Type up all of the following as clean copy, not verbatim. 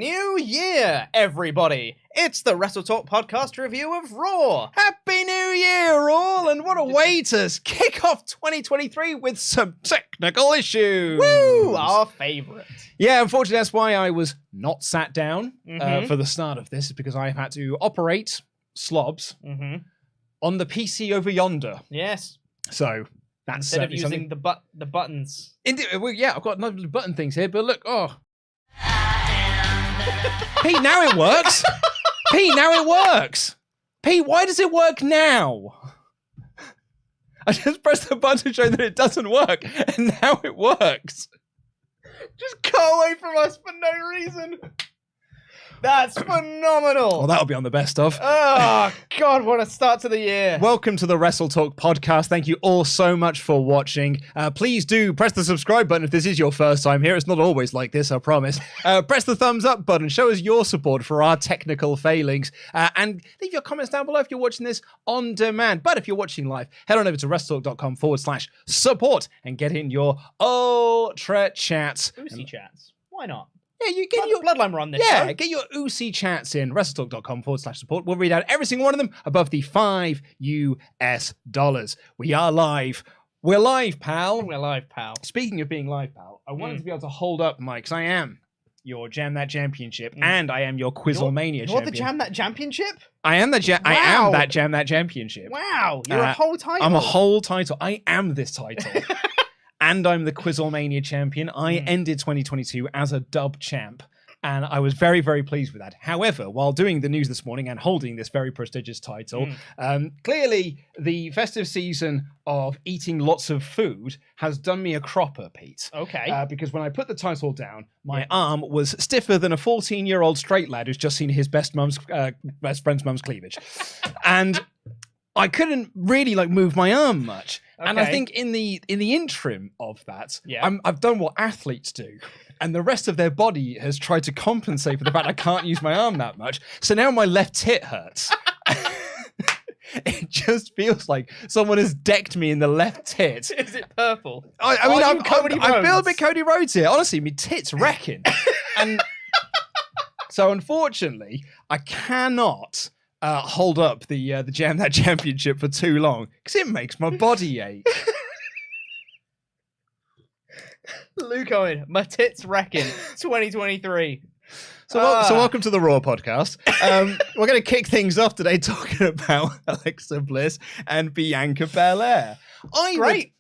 New Year, everybody! It's the WrestleTalk Podcast review of Raw. Happy New Year, all! And what a way to kick off 2023 with some technical issues. Woo! Our favourite. Yeah, unfortunately, that's why I was not sat down for the start of this, because I have had to operate slobs on the PC over yonder. Yes. So that's instead of using the buttons. Indeed, well, yeah, I've got no button things here, but look, Pete, now it works. Pete, now it works. Pete, why does it work now? I just pressed the button to show that it doesn't work, and now it works. Just go away from us for no reason. That's phenomenal. Well, that'll be on the best of. Oh, God, what a start to the year. Welcome to the WrestleTalk Podcast. Thank you all so much for watching. Please do press the subscribe button if this is your first time here. It's not always like this, I promise. Press the thumbs up button. Show us your support for our technical failings. And leave your comments down below if you're watching this on demand. But if you're watching live, head on over to WrestleTalk.com/support and get in your ultra chats. UceyChats. Why not? Yeah, you get your Bloodline were on this show. get your UceyChats in WrestleTalk.com/support. We'll read out every single one of them above the $5 US. We are live. We're live, pal. We're live, pal. Speaking of being live, pal, I wanted to be able to hold up, Mike, because I am your Jam That Championship, and I am your Quizzlemania champion. You're the Jam That Championship? I am the I am that Jam That Championship. Wow, you're a whole title. I'm a whole title. I am this title. And I'm the Quizzlemania champion. I ended 2022 as a dub champ, and I was very, very pleased with that. However, while doing the news this morning and holding this very prestigious title, clearly the festive season of eating lots of food has done me a cropper, Pete. Okay. Because when I put the title down, my arm was stiffer than a 14-year-old straight lad who's just seen his best friend's mum's cleavage. And I couldn't really move my arm much. Okay. And I think in the interim of that, I've done what athletes do. And the rest of their body has tried to compensate for the fact I can't use my arm that much. So now my left tit hurts. It just feels like someone has decked me in the left tit. Is it purple? I mean, I feel a bit Cody Rhodes here. Honestly, my tit's wrecking. And so unfortunately, I cannot hold up the Jam That Championship for too long, because it makes my body ache. Luke Owen, my tits wrecking, 2023. So welcome to the Raw podcast. We're going to kick things off today talking about Alexa Bliss and Bianca Belair. I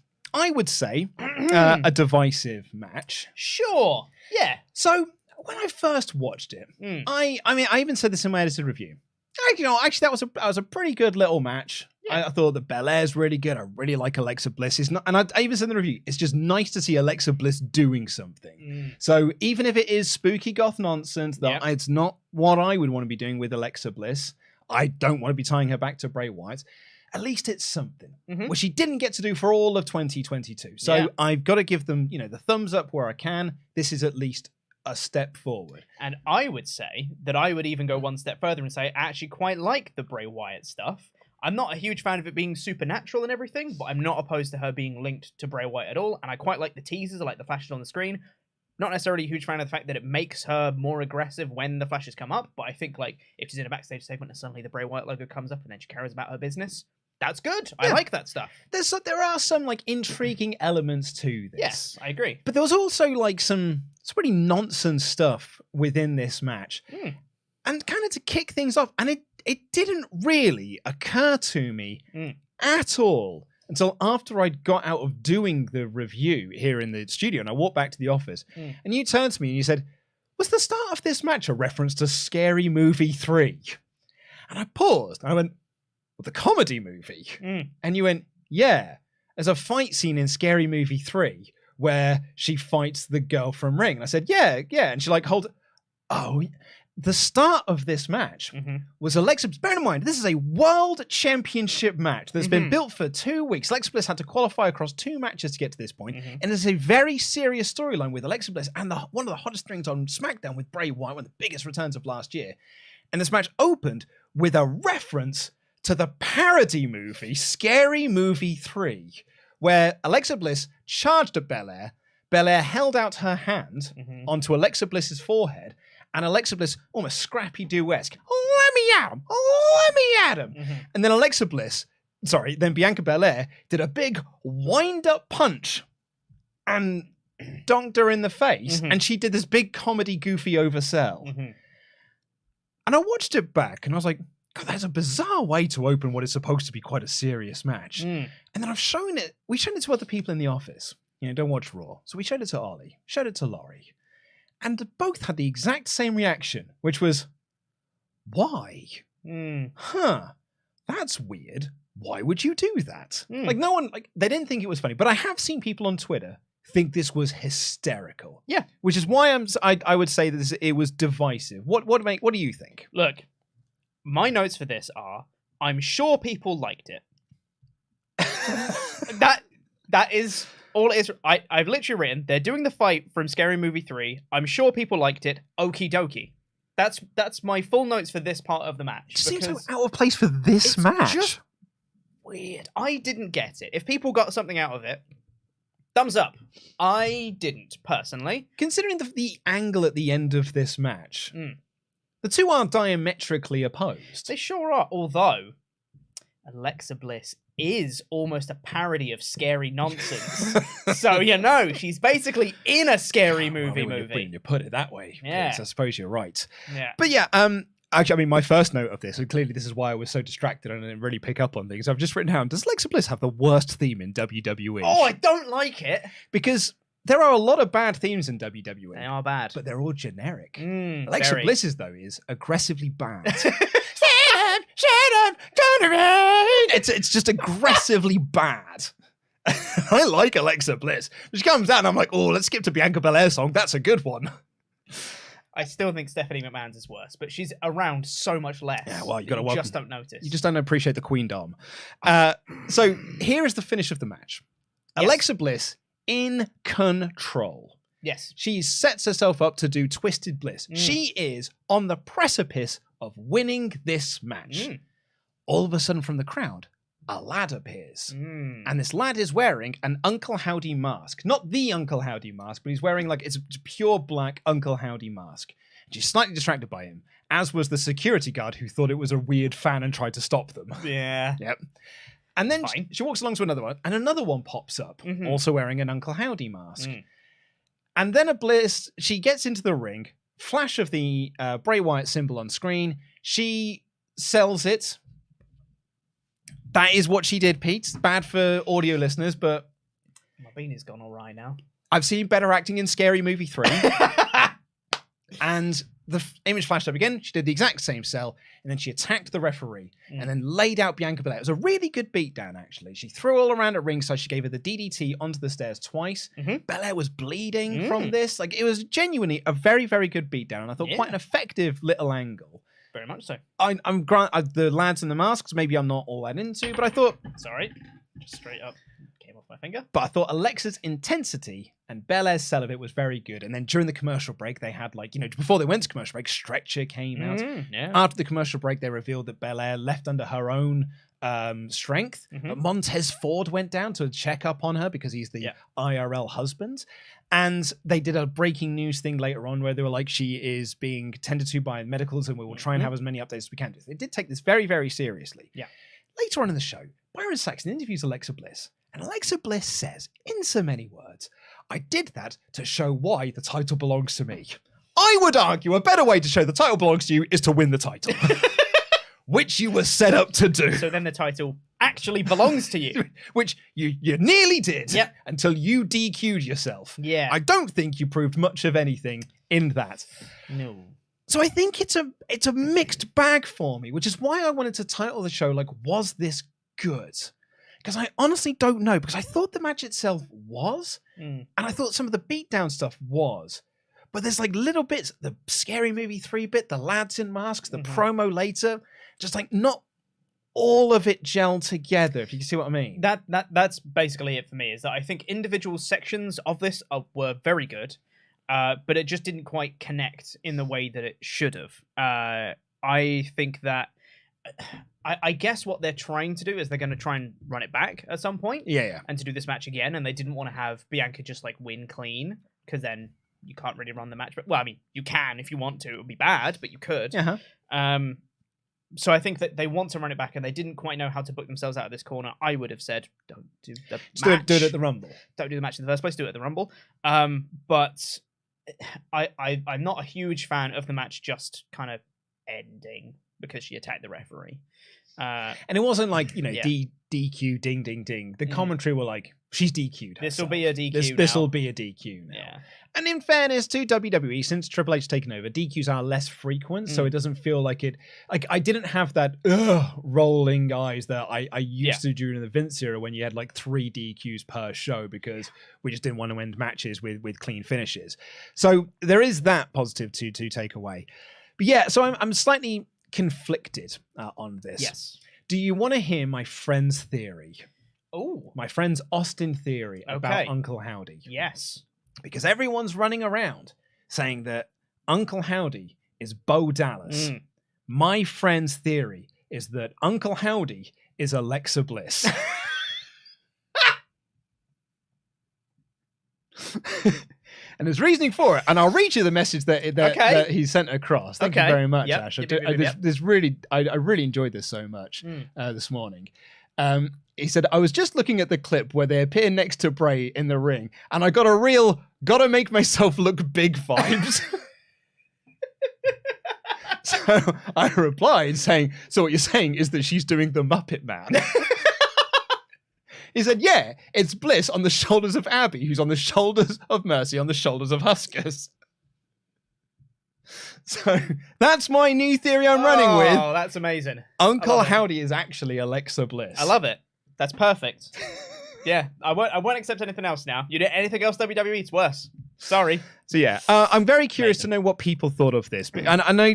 would say a divisive match. Sure. Yeah. So when I first watched it, I even said this in my edited review. Actually, that was a pretty good little match. Yeah. I thought that Belair's really good. I really like Alexa Bliss. It's not, and I even said in the review, it's just nice to see Alexa Bliss doing something. So even if it is spooky goth nonsense, it's not what I would want to be doing with Alexa Bliss. I don't want to be tying her back to Bray Wyatt. At least it's something, which she didn't get to do for all of 2022. So I've got to give them, the thumbs up where I can. This is at least a step forward. And I would say that I would even go one step further and say I actually quite like the Bray Wyatt stuff. I'm not a huge fan of it being supernatural and everything, but I'm not opposed to her being linked to Bray Wyatt at all. And I quite like the teasers. I like the flashes on the screen. Not necessarily a huge fan of the fact that it makes her more aggressive when the flashes come up, but I think if she's in a backstage segment and suddenly the Bray Wyatt logo comes up and then she cares about her business, that's good. Yeah. I like that stuff. There are some intriguing elements to this. Yes, I agree. But there was also some pretty nonsense stuff within this match. And kind of to kick things off, and it didn't really occur to me at all until after I'd got out of doing the review here in the studio and I walked back to the office and you turned to me and you said, was the start of this match a reference to Scary Movie 3? And I paused and I went, well, the comedy movie? And you went, yeah, there's a fight scene in Scary Movie 3 where she fights the girl from Ring. And I said, yeah. And she the start of this match was Alexa. Bear in mind, this is a world championship match that's been built for 2 weeks. Alexa Bliss had to qualify across 2 matches to get to this point. And it's a very serious storyline with Alexa Bliss and one of the hottest things on SmackDown with Bray Wyatt, one of the biggest returns of last year. And this match opened with a reference to the parody movie Scary Movie 3, where Alexa Bliss charged at Belair. Belair held out her hand onto Alexa Bliss's forehead, and Alexa Bliss almost Scrappy-Doo-esque. Oh, let me at him. Oh, let me at him. Mm-hmm. And then Bianca Belair did a big wind-up punch and donked her in the face. Mm-hmm. And she did this big comedy goofy oversell. Mm-hmm. And I watched it back and I was like, God, that's a bizarre way to open what is supposed to be quite a serious match. Mm. And then we showed it to other people in the office. Don't watch Raw. So we showed it to Ollie, showed it to Laurie. And both had the exact same reaction, which was, why? Huh, that's weird. Why would you do that? Like, no one, they didn't think it was funny. But I have seen people on Twitter think this was hysterical. Yeah. Which is why I would say that it was divisive. What do you think? Look, my notes for this are, I'm sure people liked it. That is all it is. I've literally written, they're doing the fight from Scary Movie 3. I'm sure people liked it. Okie dokie. That's my full notes for this part of the match. It seems so out of place for this match. Just weird. I didn't get it. If people got something out of it, thumbs up. I didn't, personally. Considering the angle at the end of this match, the two are diametrically opposed. They sure are, although Alexa Bliss is almost a parody of scary nonsense. So, she's basically in a scary movie. When you put it that way, yeah. I suppose you're right. Yeah. But yeah, actually, my first note of this, and clearly this is why I was so distracted and I didn't really pick up on things, I've just written down, does Alexa Bliss have the worst theme in WWE? Oh, I don't like it. Because there are a lot of bad themes in WWE. They are bad. But they're all generic. Alexa Bliss's, though, is aggressively bad. Shut up, turn around. It's just aggressively bad. I like Alexa Bliss. She comes out and I'm like, oh, let's skip to Bianca Belair's song. That's a good one. I still think Stephanie McMahon's is worse, but she's around so much less. Yeah, well, you just don't notice. You just don't appreciate the Queen Dom. So here is the finish of the match. Yes. Alexa Bliss in control. Yes. She sets herself up to do Twisted Bliss. She is on the precipice of winning this match. All of a sudden from the crowd, a lad appears. And this lad is wearing an Uncle Howdy mask. Not the Uncle Howdy mask, but he's wearing it's a pure black Uncle Howdy mask. She's slightly distracted by him, as was the security guard who thought it was a weird fan and tried to stop them. Yeah. Yep. And then she walks along to another one, and another one pops up, also wearing an Uncle Howdy mask. And then Bliss, she gets into the ring, flash of the Bray Wyatt symbol on screen. She sells it. That is what she did, Pete. It's bad for audio listeners, but my beanie's gone all right now. I've seen better acting in Scary Movie 3. And the image flashed up again. She did the exact same sell, and then she attacked the referee and then laid out Bianca Belair. It was a really good beatdown, actually. She threw all around at ringside. She gave her the DDT onto the stairs twice. Belair was bleeding from this. It was genuinely a very, very good beatdown, and I thought quite an effective little angle. Very much so. I'm the lads in the masks, maybe I'm not all that into, but I thought... Sorry. Just straight up. Came off my finger. But I thought Alexa's intensity and Belair's sell of it was very good. And then during the commercial break, they had before they went to commercial break, Stretcher came out. Yeah. After the commercial break, they revealed that Belair left under her own strength. But Montez Ford went down to check up on her because he's the IRL husband. And they did a breaking news thing later on where they were like, she is being tended to by medicals and we will try and have as many updates as we can do. They did take this very, very seriously. Yeah. Later on in the show, Byron Saxton interviews Alexa Bliss. And Alexa Bliss says, in so many words, I did that to show why the title belongs to me. I would argue a better way to show the title belongs to you is to win the title. Which you were set up to do. So then the title actually belongs to you. Which you nearly did until you DQ'd yourself. Yeah. I don't think you proved much of anything in that. No. So I think it's a mixed bag for me, which is why I wanted to title the show was this good? Because I honestly don't know, because I thought the match itself was, and I thought some of the beatdown stuff was. But there's little bits, the Scary Movie 3 bit, the lads in masks, the promo later, just not all of it gelled together, if you can see what I mean. That's basically it for me, is that I think individual sections of this were very good, but it just didn't quite connect in the way that it should have. I think that... I guess what they're trying to do is they're going to try and run it back at some point. Yeah. And to do this match again, and they didn't want to have Bianca just win clean, because then you can't really run the match. But well, I mean, you can if you want to. It would be bad, but you could. So I think that they want to run it back, and they didn't quite know how to book themselves out of this corner. I would have said, don't do the match. Do it at the Rumble. Don't do the match in the first place. Do it at the Rumble. But I'm not a huge fan of the match just kind of ending because she attacked the referee. And it wasn't like, DQ, ding, ding, ding. The commentary were like, she's DQ'd. This will be a DQ. This will be a DQ now. Yeah. And in fairness to WWE, since Triple H taken over, DQs are less frequent, so it doesn't feel like it. Like, I didn't have that rolling eyes that I used to during the Vince era when you had like 3 DQs per show because we just didn't want to end matches with clean finishes. So there is that positive to take away. But yeah, so I'm slightly conflicted on this. Yes. Do you want to hear my friend's theory? Oh, my friend's Austin theory about Uncle Howdy. Yes. Because everyone's running around saying that Uncle Howdy is Bo Dallas. My friend's theory is that Uncle Howdy is Alexa Bliss. And there's reasoning for it. And I'll read you the message that he sent across. Thank you very much, Ash. I really enjoyed this so much this morning. He said, I was just looking at the clip where they appear next to Bray in the ring, and I got a real gotta make myself look big vibes. So I replied saying, so what you're saying is that she's doing the Muppet Man. He said, yeah, it's Bliss on the shoulders of Abby, who's on the shoulders of Mercy, on the shoulders of Huskers. So that's my new theory I'm running with. Oh, that's amazing. Uncle Howdy is actually Alexa Bliss. I love it. That's perfect. Yeah, I won't accept anything else now. You do anything else WWE, it's worse. Sorry. So yeah, I'm very curious to know what people thought of this. And I know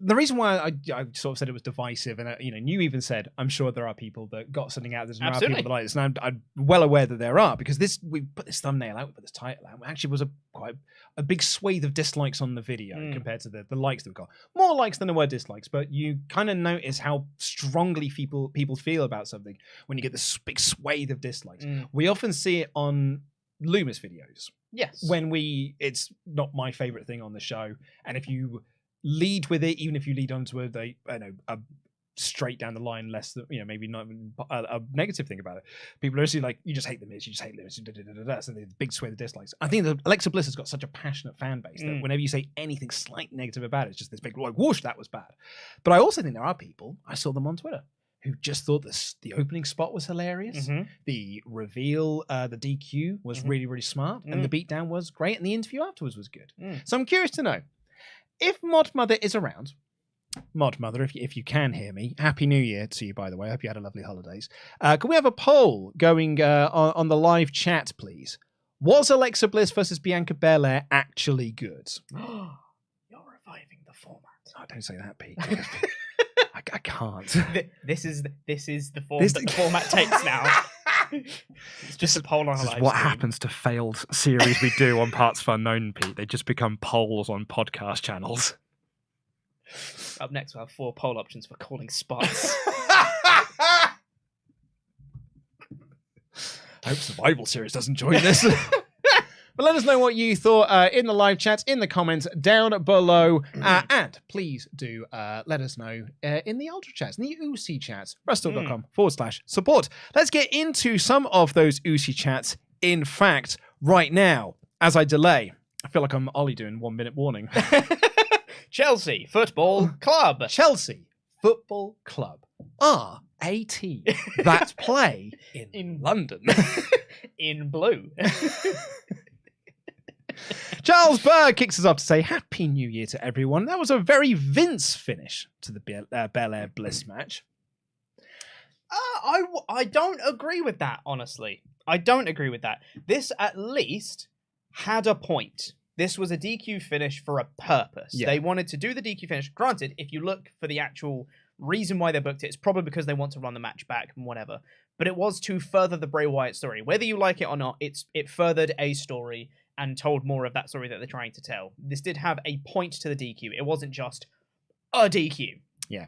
the reason why I sort of said it was divisive, and you even said, I'm sure there are people that got something out of this, and there are people that like this, and I'm well aware that there are, because we put this thumbnail out, we put this title out, actually was quite a big swathe of dislikes on the video compared to the likes that we got. More likes than there were dislikes, but you kind of notice how strongly people feel about something when you get this big swathe of dislikes. We often see it on Lumis videos. Yes. When it's not my favorite thing on the show, and if you lead with it, even if you lead onto a straight down the line, less than maybe not a negative thing about it, people are actually like, you just hate the Miz, you just hate Lumis, so the big swathe of dislikes. I think that Alexa Bliss has got such a passionate fan base that whenever you say anything slightly negative about it, it's just this big like, whoosh, that was bad. But I also think there are people, I saw them on Twitter, who just thought the opening spot was hilarious. The reveal, the DQ was really, really smart, and the beatdown was great, and the interview afterwards was good. So I'm curious to know, if Mod Mother is around, Mod Mother, if you can hear me, Happy New Year to you, by the way. I hope you had a lovely holidays. Can we have a poll going on the live chat, please? Was Alexa Bliss versus Bianca Belair actually good? You're reviving the format. Oh, don't say that, Pete. I can't. This is the form that the format takes now. It's just a poll on a live stream. What happens to failed series we do on partsFUNknown, Pete? They just become polls on podcast channels. Up next, we'll have 4 poll options for calling spots. I hope Survival Series doesn't join this. But let us know what you thought in the live chat, in the comments down below. And please do let us know in the Ultra Chats, in the UceyChats, WrestleTalk.com/support. Let's get into some of those UceyChats, in fact, right now. As I delay, I feel like I'm Ollie doing 1 minute warning. Chelsea Football Club. Chelsea Football Club are a team that play in London. In blue. Charles Berg kicks us off to say Happy New Year to everyone. That was a very Vince finish to the Belair Bliss match. I don't agree with that, honestly. I don't agree with that. This at least had a point. This was a DQ finish for a purpose. Yeah. They wanted to do the DQ finish. Granted, if you look for the actual reason why they booked it, it's probably because they want to run the match back and whatever. But it was to further the Bray Wyatt story. Whether you like it or not, it furthered a story and told more of that story that they're trying to tell. This did have a point to the DQ. It wasn't just a DQ. Yeah.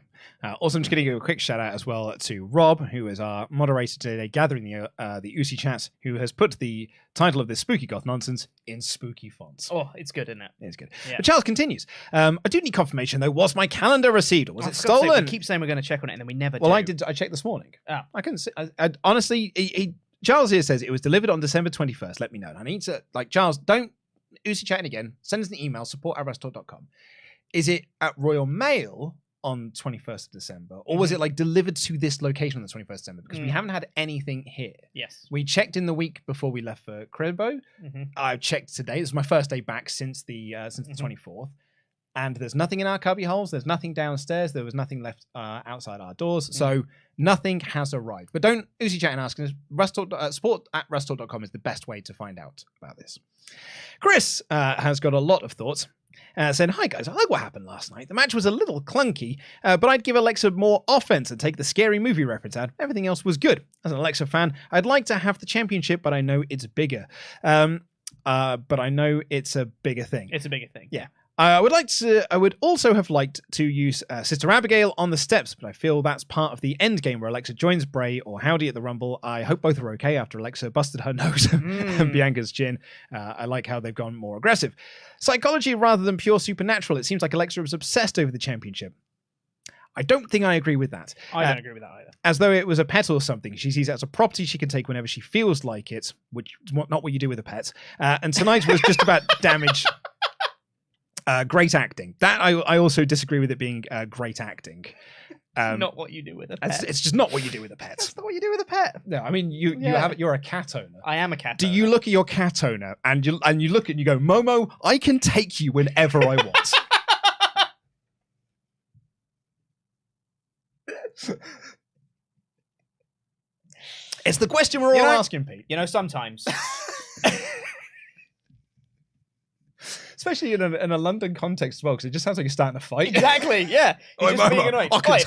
Also, I'm just going to give a quick shout out as well to Rob, who is our moderator today, gathering the UceyChats, who has put the title of this spooky goth nonsense in spooky fonts. Oh, it's good, isn't it? It's good. Yeah. But Charles continues. I do need confirmation, though. Was my calendar received or was it For God's sake, stolen? we keep saying we're going to check on it and then we never do. Well, I did. I checked this morning. Oh. I couldn't see. Honestly, Charles here says it was delivered on December 21st. Let me know. I need to, Charles, don't UceyChatting again. Send us an email, support@WrestleTalk.com. Is it at Royal Mail on 21st of December, or was it delivered to this location on the 21st of December? Because we haven't had anything here. Yes. We checked in the week before we left for Cribbo. I checked today. This is my first day back since the 24th. And there's nothing in our cubby holes. There's nothing downstairs. There was nothing left outside our doors. So nothing has arrived. But don't UceyChat and ask us. Support@WrestleTalk.com is the best way to find out about this. Chris has got a lot of thoughts. Saying, hi guys, I like what happened last night. The match was a little clunky, but I'd give Alexa more offense and take the scary movie reference out. Everything else was good. As an Alexa fan, I'd like to have the championship, but I know it's bigger. But I know it's a bigger thing. It's a bigger thing. Yeah. I would also have liked to use Sister Abigail on the steps, but I feel that's part of the end game where Alexa joins Bray or Howdy at the Rumble. I hope both are okay after Alexa busted her nose and Bianca's chin. I like how they've gone more aggressive. Psychology rather than pure supernatural. It seems like Alexa was obsessed over the championship. I don't think I agree with that. I don't agree with that either. As though it was a pet or something. She sees it as a property she can take whenever she feels like it, which is not what you do with a pet. And tonight was just about damage. Great acting. That I also disagree with it being great acting. Not what you do with a pet. It's just not what you do with a pet. That's not what you do with a pet. No, I mean you're a cat owner. I am a cat Do owner. you look at your cat owner and you look and you go, Momo, I can take you whenever I want. It's the question we're all asking, Pete. Sometimes. Especially in a London context as well, because it just sounds like you're starting a fight. Exactly, yeah. You're just being annoying. I can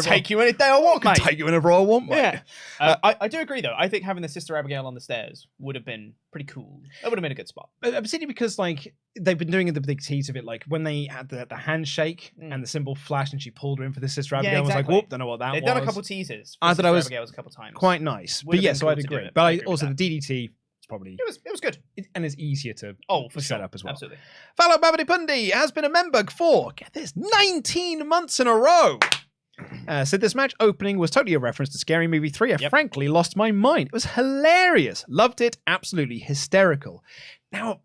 take you any day I want, mate. Take you whenever I want, mate. Yeah. I do agree, though. I think having the Sister Abigail on the stairs would have been pretty cool. That would have been a good spot. Particularly because, they've been doing the big tease of it, when they had the handshake and the symbol flashed and she pulled her in for the Sister Abigail. Yeah, exactly. I was like, whoop, don't know what that was. They've done a couple teasers. I thought I was Abigail's a couple times. quite nice. Would But have yeah, been so cool I'd to do agree. it. But I agree also with the DDT... Probably it was good and it's easier to for set sure. up as well. Absolutely. Fellow Babidi Pundi has been a member for, get this, 19 months in a row. Said this match opening was totally a reference to Scary Movie 3. I frankly lost my mind. It was hilarious. Loved it. Absolutely hysterical. Now,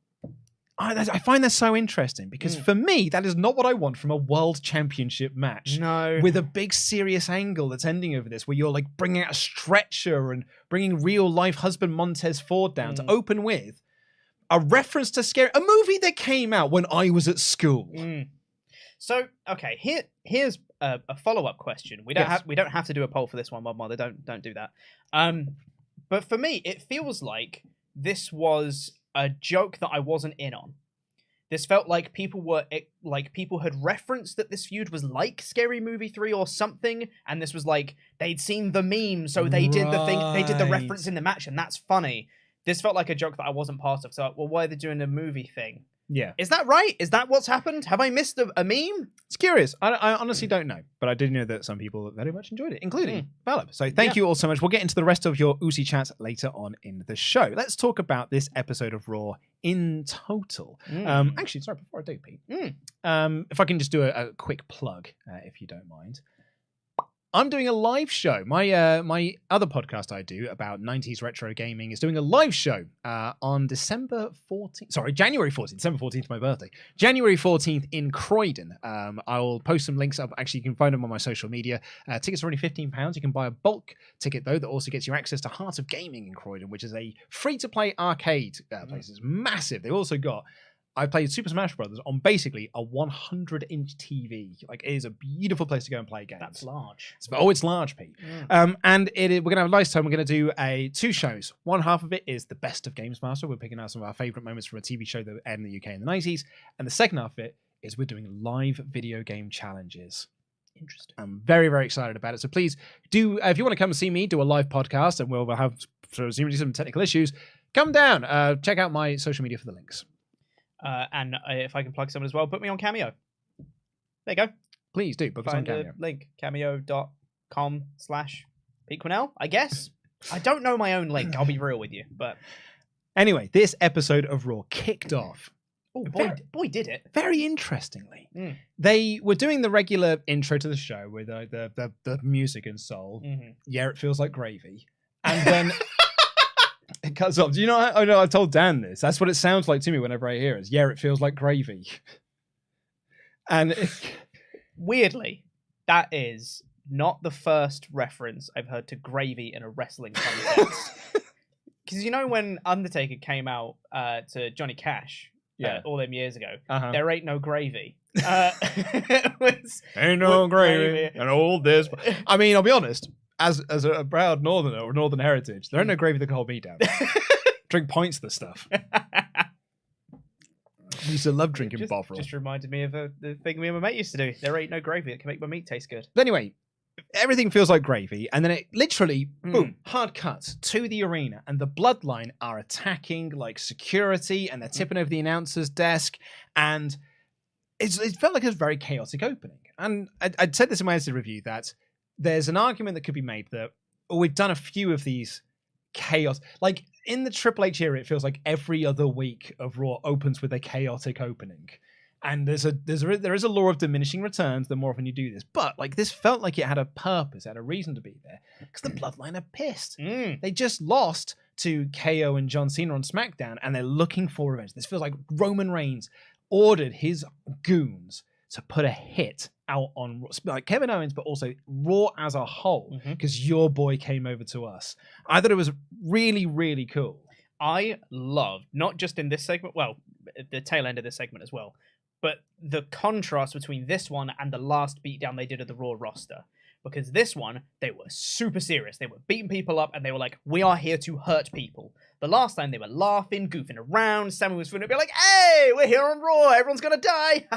I find that so interesting because for me, that is not what I want from a world championship match. No. With a big serious angle that's ending over this, where you're bringing out a stretcher and bringing real life husband Montez Ford down to open with a reference to a movie that came out when I was at school. So, okay, here's a follow-up question. We don't have to do a poll for this one, Mod Mother. Don't do that. But for me, it feels like this was a joke that I wasn't in on. This felt like people had referenced that this feud was like Scary Movie 3 or something, and this was they'd seen the meme, so they did the thing, they did the reference in the match, and that's funny. This felt like a joke that I wasn't part of. So, why are they doing a movie thing? Yeah. Is that right? Is that what's happened? Have I missed a meme? It's curious. I honestly don't know. But I did know that some people very much enjoyed it, including Valib. So thank you all so much. We'll get into the rest of your UceyChats later on in the show. Let's talk about this episode of Raw in total. Actually, sorry, before I do, Pete. If I can just do a quick plug, if you don't mind. I'm doing a live show. My my other podcast I do about 90s retro gaming is doing a live show on December 14th. Sorry, January 14th. December 14th, my birthday. January 14th in Croydon. I'll post some links up. Actually, you can find them on my social media. Tickets are only £15. You can buy a bulk ticket, though, that also gets you access to Heart of Gaming in Croydon, which is a free-to-play arcade place. It's massive. They've also got... I played Super Smash Brothers on basically a 100-inch TV. It is a beautiful place to go and play games. That's large. It's large, Pete. And we're going to have a nice time. We're going to do two shows. One half of it is the best of Games Master. We're picking out some of our favourite moments from a TV show that aired in the UK in the 90s. And the second half of it is we're doing live video game challenges. Interesting. I'm very, very excited about it. So please do, if you want to come and see me do a live podcast, and we'll have presumably some technical issues, come down. Check out my social media for the links. And if I can plug someone as well, put me on Cameo. There you go. Please do. Book us on Find the Cameo. link, cameo.com/Pete Quinnell, I guess. I don't know my own link, I'll be real with you. But anyway, this episode of Raw kicked off. Oh, boy, did it. Very interestingly. They were doing the regular intro to the show with the music and soul. Mm-hmm. Yeah, it feels like gravy. And then it cuts off. Do you know, I told Dan this. That's what it sounds like to me whenever I hear it. Yeah, it feels like gravy. And weirdly, that is not the first reference I've heard to gravy in a wrestling context. Because you know when Undertaker came out to Johnny Cash all them years ago, there ain't no gravy. Ain't no gravy and all this. I mean, I'll be honest, as a proud northerner or northern heritage, there ain't no gravy that can hold me down. Drink pints of the stuff. I used to love drinking Bovril. Just reminded me of the thing me and my mate used to do. There ain't no gravy that can make my meat taste good. But anyway, everything feels like gravy, and then it literally, boom, hard cuts to the arena, and the Bloodline are attacking like security, and they're tipping over the announcer's desk, and it felt like it was a very chaotic opening. And I'd said this in my edited review, that there's an argument that could be made that we've done a few of these chaos, like in the Triple H era, it feels like every other week of Raw opens with a chaotic opening. And there is a law of diminishing returns the more often you do this. But like this felt like it had a purpose, it had a reason to be there. Because the Bloodline are pissed. They just lost to KO and John Cena on SmackDown, and they're looking for revenge. This feels like Roman Reigns ordered his goons to put a hit out on like Kevin Owens, but also Raw as a whole, because your boy came over to us. I thought it was really, really cool. I loved, not just in this segment, well, the tail end of this segment as well, but the contrast between this one and the last beatdown they did of the Raw roster. Because this one, they were super serious. They were beating people up, and they were like, we are here to hurt people. The last time, they were laughing, goofing around. Sammy was going to be like, hey, we're here on Raw. Everyone's going to die.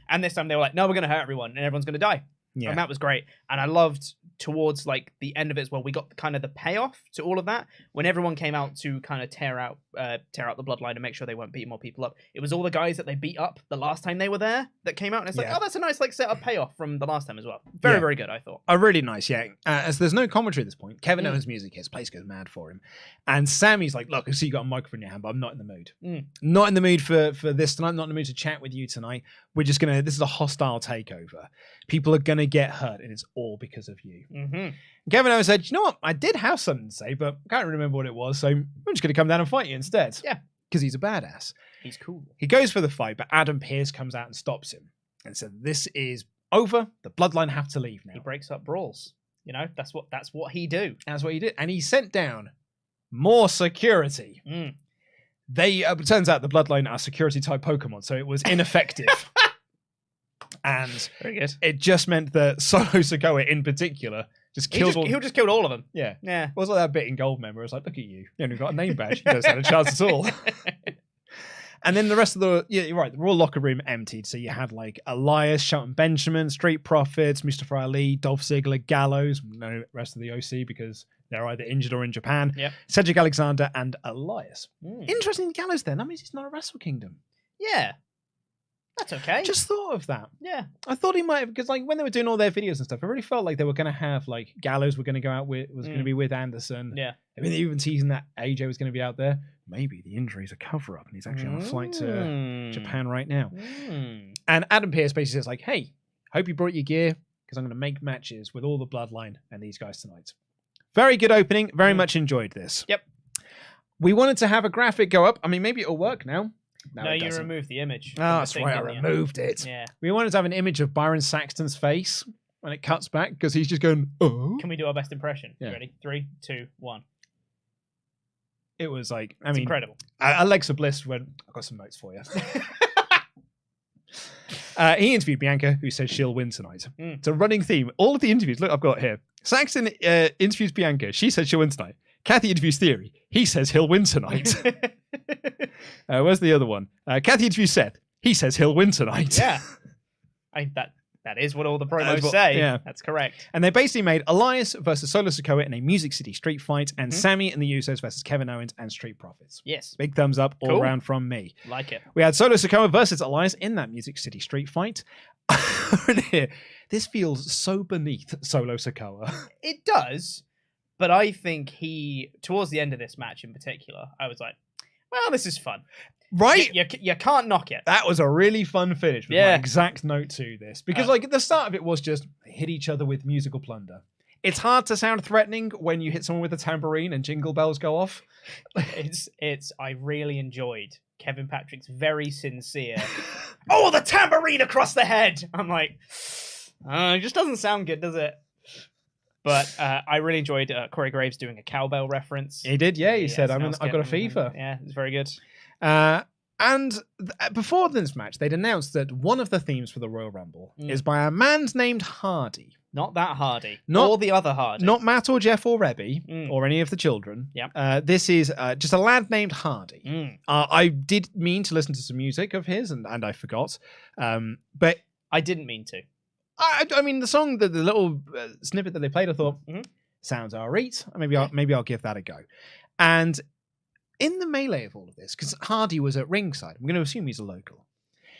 And this time, they were like, no, we're going to hurt everyone, and everyone's going to die. Yeah. And that was great. And I loved towards like the end of it as well, we got kind of the payoff to all of that when everyone came out to kind of tear out the Bloodline and make sure they weren't beating more people up. It was all the guys that they beat up the last time they were there that came out, and it's like, oh, that's a nice like set up payoff from the last time as well. Very, very good, I thought. Really nice, yeah. As there's no commentary at this point, Kevin Owens' music hits, place goes mad for him, and Sammy's like, look, I see you got a microphone in your hand, but I'm not in the mood. Not in the mood for this tonight. Not in the mood to chat with you tonight. We're just gonna, this is a hostile takeover. People are gonna get hurt, and it's all because of you. Kevin Owens said, you know what, I did have something to say, but I can't remember what it was, so I'm just going to come down and fight you instead. Yeah. Because he's a badass. He's cool. He goes for the fight, but Adam Pearce comes out and stops him and said, this is over. The Bloodline have to leave now. He breaks up brawls. You know, that's what he do. That's what he did. And he sent down more security. They, turns out the Bloodline are security type Pokemon, so it was ineffective. And very good. It just meant that Solo Sikoa in particular just killed he just killed all of them. Yeah. It was like that bit in Goldmember. It was like, look at you. You only got a name badge. You don't stand a chance at all. And then the rest of the, yeah, you're right, the Raw locker room emptied. So you had like Elias, Shelton Benjamin, Street Profits, Mustafa Ali, Dolph Ziggler, Gallows, no rest of the OC because they're either injured or in Japan. Cedric Alexander and Elias. Interesting, Gallows then. That means he's not a Wrestle Kingdom. Yeah. That's okay. Just thought of that. Yeah. I thought he might have, because like when they were doing all their videos and stuff, I really felt like they were going to have like Gallows were going to go out with, was going to be with Anderson. Yeah. I mean, they even teasing that AJ was going to be out there. Maybe the injury's a cover up and he's actually on a flight to Japan right now. And Adam Pearce basically says like, hey, hope you brought your gear because I'm going to make matches with all the Bloodline and these guys tonight. Very good opening. Very much enjoyed this. Yep. We wanted to have a graphic go up. I mean, maybe it'll work now. No, you removed the image. Oh, that's right. I removed it. Yeah. We wanted to have an image of Byron Saxton's face when it cuts back because he's just going, oh. Can we do our best impression? Yeah. Ready? 3, 2, 1. It was like, I It's mean, incredible. Alexa Bliss went, I've got some notes for you. He interviewed Bianca, who said she'll win tonight. It's a running theme. All of the interviews, look, I've got it here. Saxton interviews Bianca. She said she'll win tonight. Kathy interviews Theory. He says he'll win tonight. Where's the other one? Kathy interviews Seth. He says he'll win tonight. Yeah. That That is what all the promos say. Yeah. That's correct. And they basically made Elias versus Solo Sikoa in a Music City street fight, and Sammy and the Usos versus Kevin Owens and Street Profits. Yes. Big thumbs up all around from me. Like it. We had Solo Sikoa versus Elias in that Music City street fight. This feels so beneath Solo Sikoa. It does, but I think towards the end of this match in particular, I was like, well, this is fun. Right? You can't knock it. That was a really fun finish with my exact note to this. Because like at the start of it was just hit each other with musical plunder. It's hard to sound threatening when you hit someone with a tambourine and jingle bells go off. I really enjoyed Kevin Patrick's very sincere, oh, the tambourine across the head. I'm like, it just doesn't sound good, does it? But I really enjoyed Corey Graves doing a cowbell reference. He did, yeah. He said, I've got a fever. Yeah, it's very good. And before this match, they'd announced that one of the themes for the Royal Rumble is by a man named Hardy. Not that Hardy. Or the other Hardy. Not Matt or Jeff or Rebby or any of the children. Yep. This is just a lad named Hardy. I did mean to listen to some music of his, and I forgot. But I didn't mean to. I mean, the song, the little snippet that they played, I thought, sounds all right. Maybe I'll give that a go. And in the melee of all of this, because Hardy was at ringside, I'm going to assume he's a local.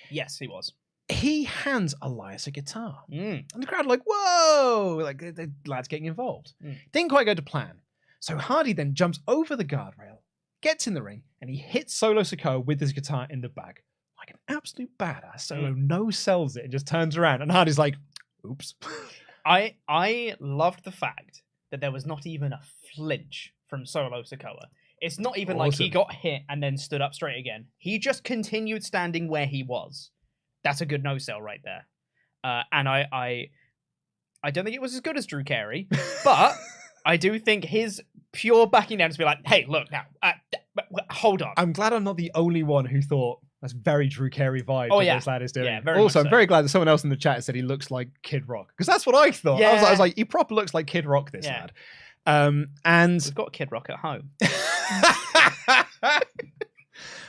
Yes, he was. He hands Elias a guitar. And the crowd are like, whoa! Like, the lad's getting involved. Didn't quite go to plan. So Hardy then jumps over the guardrail, gets in the ring, and he hits Solo Sikoa with his guitar in the bag. Like an absolute badass. Solo no-sells it and just turns around. And Hardy's like, oops. I loved the fact that there was not even a flinch from Solo Sikoa. It's not even like he got hit and then stood up straight again. He just continued standing where he was. That's a good no-sell right there. And I don't think it was as good as Drew Carey, but I do think his pure backing down to be like, hey, look now, hold on. I'm glad I'm not the only one who thought that's very Drew Carey vibe this lad is doing. Yeah, very also, much I'm very glad that someone else in the chat said he looks like Kid Rock, because that's what I thought. Yeah. I was like, he proper looks like Kid Rock, this lad. And we've got Kid Rock at home.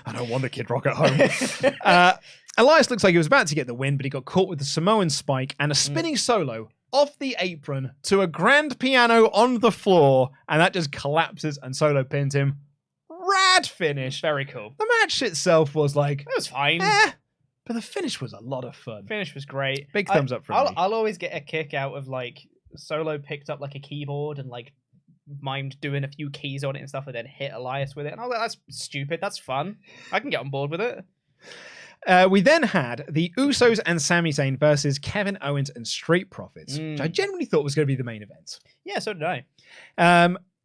I don't want the Kid Rock at home. Elias looks like he was about to get the win, but he got caught with the Samoan spike and a spinning solo off the apron to a grand piano on the floor, and that just collapses and Solo pins him. Rad finish. Very cool. The match itself was like, it was fine. But the finish was a lot of fun. Finish was great. Big thumbs up from me. I'll always get a kick out of like Solo picked up like a keyboard and like mimed doing a few keys on it and stuff and then hit Elias with it. And I was like, that's stupid. That's fun. I can get on board with it. We then had the Usos and Sami Zayn versus Kevin Owens and Street Profits, which I genuinely thought was going to be the main event. Yeah, so did I.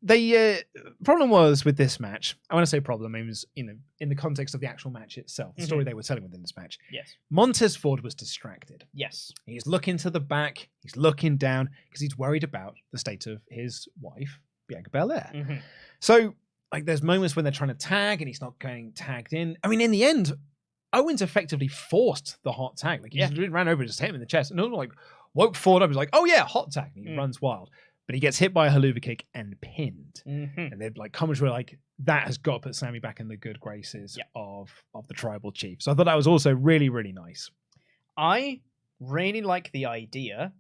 The problem was with this match, I want to say problem, it was in the context of the actual match itself, the story they were telling within this match. Yes. Montez Ford was distracted. Yes. He's looking to the back, he's looking down, because he's worried about the state of his wife, Bianca Belair. So, like, there's moments when they're trying to tag and he's not getting tagged in. I mean, in the end, Owens effectively forced the hot tag. Like, he just ran over and just hit him in the chest. And like, woke Ford up. He's like, oh yeah, hot tag. And he runs wild. But he gets hit by a haluva kick and pinned. And they're like, comments were like, that has got to put Sammy back in the good graces of the tribal chief. So I thought that was also really, really nice. I really like the idea.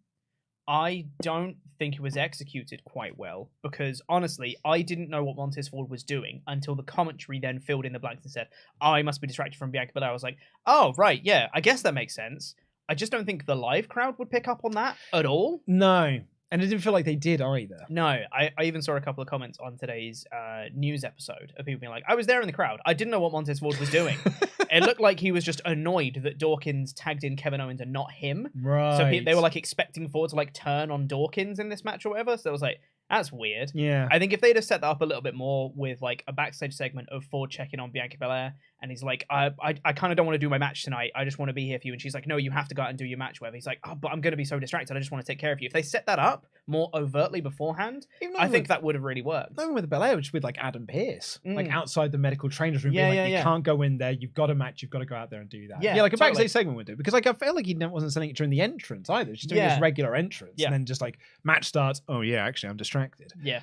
I don't think it was executed quite well because, honestly, I didn't know what Montez Ford was doing until the commentary then filled in the blanks and said, I must be distracted from Bianca Belair. I was like, oh, right, yeah, I guess that makes sense. I just don't think the live crowd would pick up on that at all. No. And it didn't feel like they did either. No, I even saw a couple of comments on today's news episode of people being like, I was there in the crowd. I didn't know what Montez Ford was doing. It looked like he was just annoyed that Dawkins tagged in Kevin Owens and not him. Right. So they were like expecting Ford to like turn on Dawkins in this match or whatever. So it was like, that's weird. Yeah. I think if they'd have set that up a little bit more with like a backstage segment of Ford checking on Bianca Belair and he's like, I kind of don't want to do my match tonight. I just want to be here for you. And she's like, no, you have to go out and do your match. Whatever. He's like, oh, but I'm going to be so distracted. I just want to take care of you. If they set that up more overtly beforehand, I think that would have really worked. Not even with Belair, which with like Adam Pearce, like outside the medical trainer's room, being like, you can't go in there. You've got a match. You've got to go out there and do that. Yeah, like a backstage segment would do. Because like I felt like he wasn't selling it during the entrance either. Just doing his regular entrance. And then just like match starts. Oh yeah, actually I'm distracted. Yeah.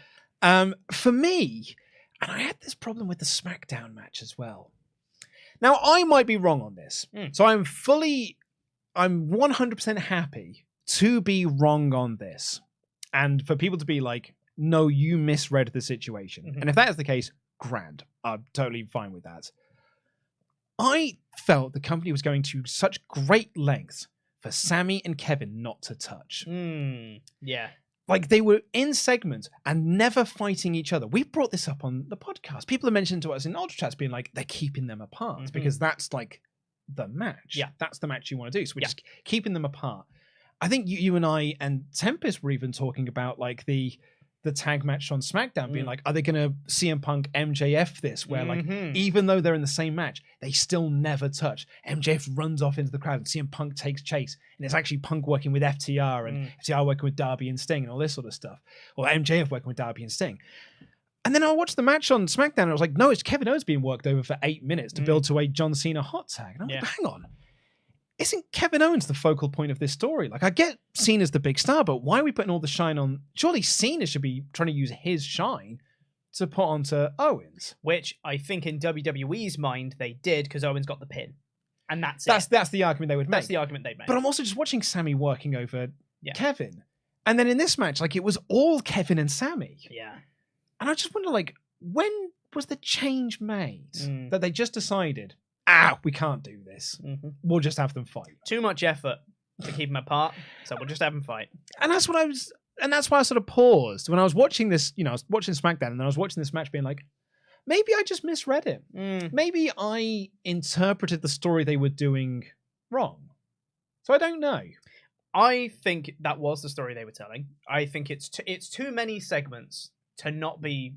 For me, and I had this problem with the SmackDown match as well. Now, I might be wrong on this. So I'm fully I'm 100% happy to be wrong on this, and for people to be like, no, you misread the situation. Mm-hmm. And if that is the case, grand. I'm totally fine with that. I felt the company was going to such great lengths for Sami and Kevin not to touch. Yeah. Like, they were in segments and never fighting each other. We brought this up on the podcast. People have mentioned to us in UltraChats being like, they're keeping them apart because that's like the match. Yeah. That's the match you want to do. So we're just keeping them apart. I think you and I and Tempest were even talking about like the tag match on SmackDown being like, are they going to CM Punk MJF this? Where like, even though they're in the same match, they still never touch. MJF runs off into the crowd and CM Punk takes chase. And it's actually Punk working with FTR and FTR working with Darby and Sting and all this sort of stuff. Or MJF working with Darby and Sting. And then I watched the match on SmackDown and I was like, no, it's Kevin Owens being worked over for 8 minutes to build to a John Cena hot tag. And I'm like, hang on. Isn't Kevin Owens the focal point of this story? Like, I get Cena's the big star, but why are we putting all the shine on? Surely Cena should be trying to use his shine to put onto Owens. Which I think in WWE's mind they did because Owens got the pin. And that's the argument they would make. That's the argument they'd make. But I'm also just watching Sami working over Kevin. And then in this match, like, it was all Kevin and Sami. Yeah. And I just wonder, like, when was the change made that they just decided, we can't do this. We'll just have them fight. Too much effort to keep them apart, so we'll just have them fight. And that's why I sort of paused when I was watching this. You know, I was watching SmackDown and then I was watching this match, being like, maybe I just misread it. Maybe I interpreted the story they were doing wrong. So I don't know. I think that was the story they were telling. I think it's too many segments to not be.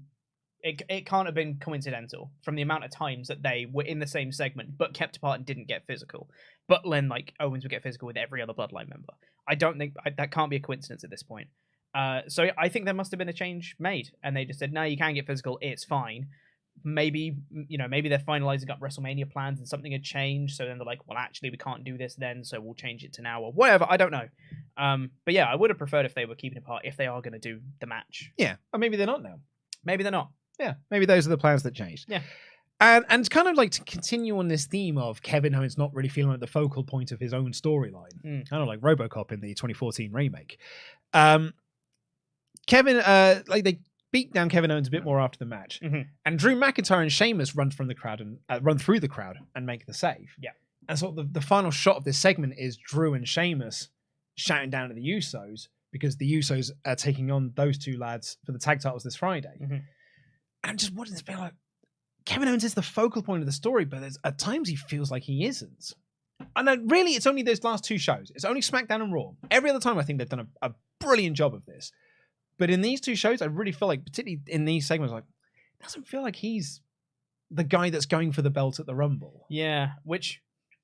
It can't have been coincidental from the amount of times that they were in the same segment but kept apart and didn't get physical. But then, like, Owens would get physical with every other Bloodline member. I don't think that can't be a coincidence at this point. So I think there must have been a change made, and they just said, no, you can get physical. It's fine. Maybe they're finalizing up WrestleMania plans and something had changed. So then they're like, well, actually, we can't do this then, so we'll change it to now or whatever. I don't know. But yeah, I would have preferred if they were keeping it apart if they are going to do the match. Yeah, or maybe they're not now. Maybe they're not. Yeah, maybe those are the plans that changed. Yeah. And kind of like to continue on this theme of Kevin Owens not really feeling like the focal point of his own storyline, kind of like RoboCop in the 2014 remake. They beat down Kevin Owens a bit more after the match, and Drew McIntyre and Sheamus run through the crowd and make the save. Yeah. And so the final shot of this segment is Drew and Sheamus shouting down at the Usos because the Usos are taking on those two lads for the tag titles this Friday. I'm just wanting to be like, Kevin Owens is the focal point of the story, but at times he feels like he isn't. And really, it's only those last two shows. It's only SmackDown and Raw. Every other time, I think they've done a brilliant job of this. But in these two shows, I really feel like, particularly in these segments, like, it doesn't feel like he's the guy that's going for the belt at the Rumble. Yeah, which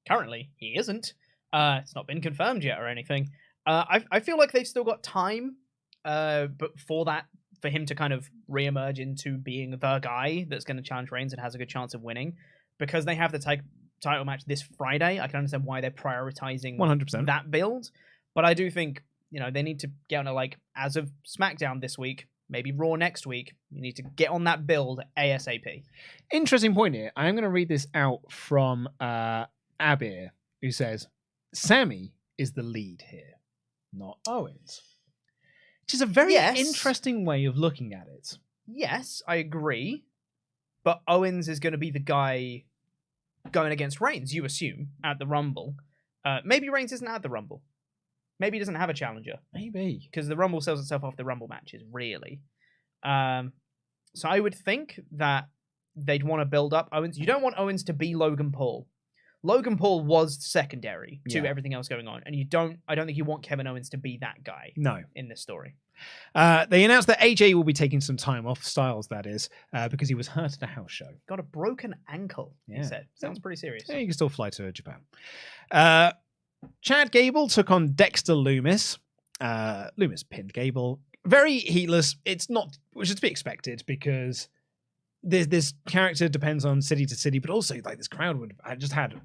currently he isn't. It's not been confirmed yet or anything. I feel like they've still got time, but for him to kind of reemerge into being the guy that's going to challenge Reigns and has a good chance of winning, because they have the title match this Friday. I can understand why they're prioritizing 100% that build, but I do think they need to get on a, like, as of SmackDown this week, maybe Raw next week. You need to get on that build ASAP. Interesting point here. I'm going to read this out from Abir, who says Sami is the lead here, not Owens. Which is a very interesting way of looking at it. Yes, I agree. But Owens is going to be the guy going against Reigns, you assume, at the Rumble. Maybe Reigns isn't at the Rumble. Maybe he doesn't have a challenger. Maybe. Because the Rumble sells itself off the Rumble matches, really. So I would think that they'd want to build up Owens. You don't want Owens to be Logan Paul. Logan Paul was secondary to everything else going on, and I don't think you want Kevin Owens to be that guy. No, in this story. They announced that AJ will be taking some time off, Styles that is, because he was hurt at a house show. Got a broken ankle. He said. Sounds pretty serious. Yeah, you can still fly to Japan. Chad Gable took on Dexter Lumis. Lumis pinned Gable. Very heatless. It's not, which is to be expected because this character depends on city to city, but also like this crowd just had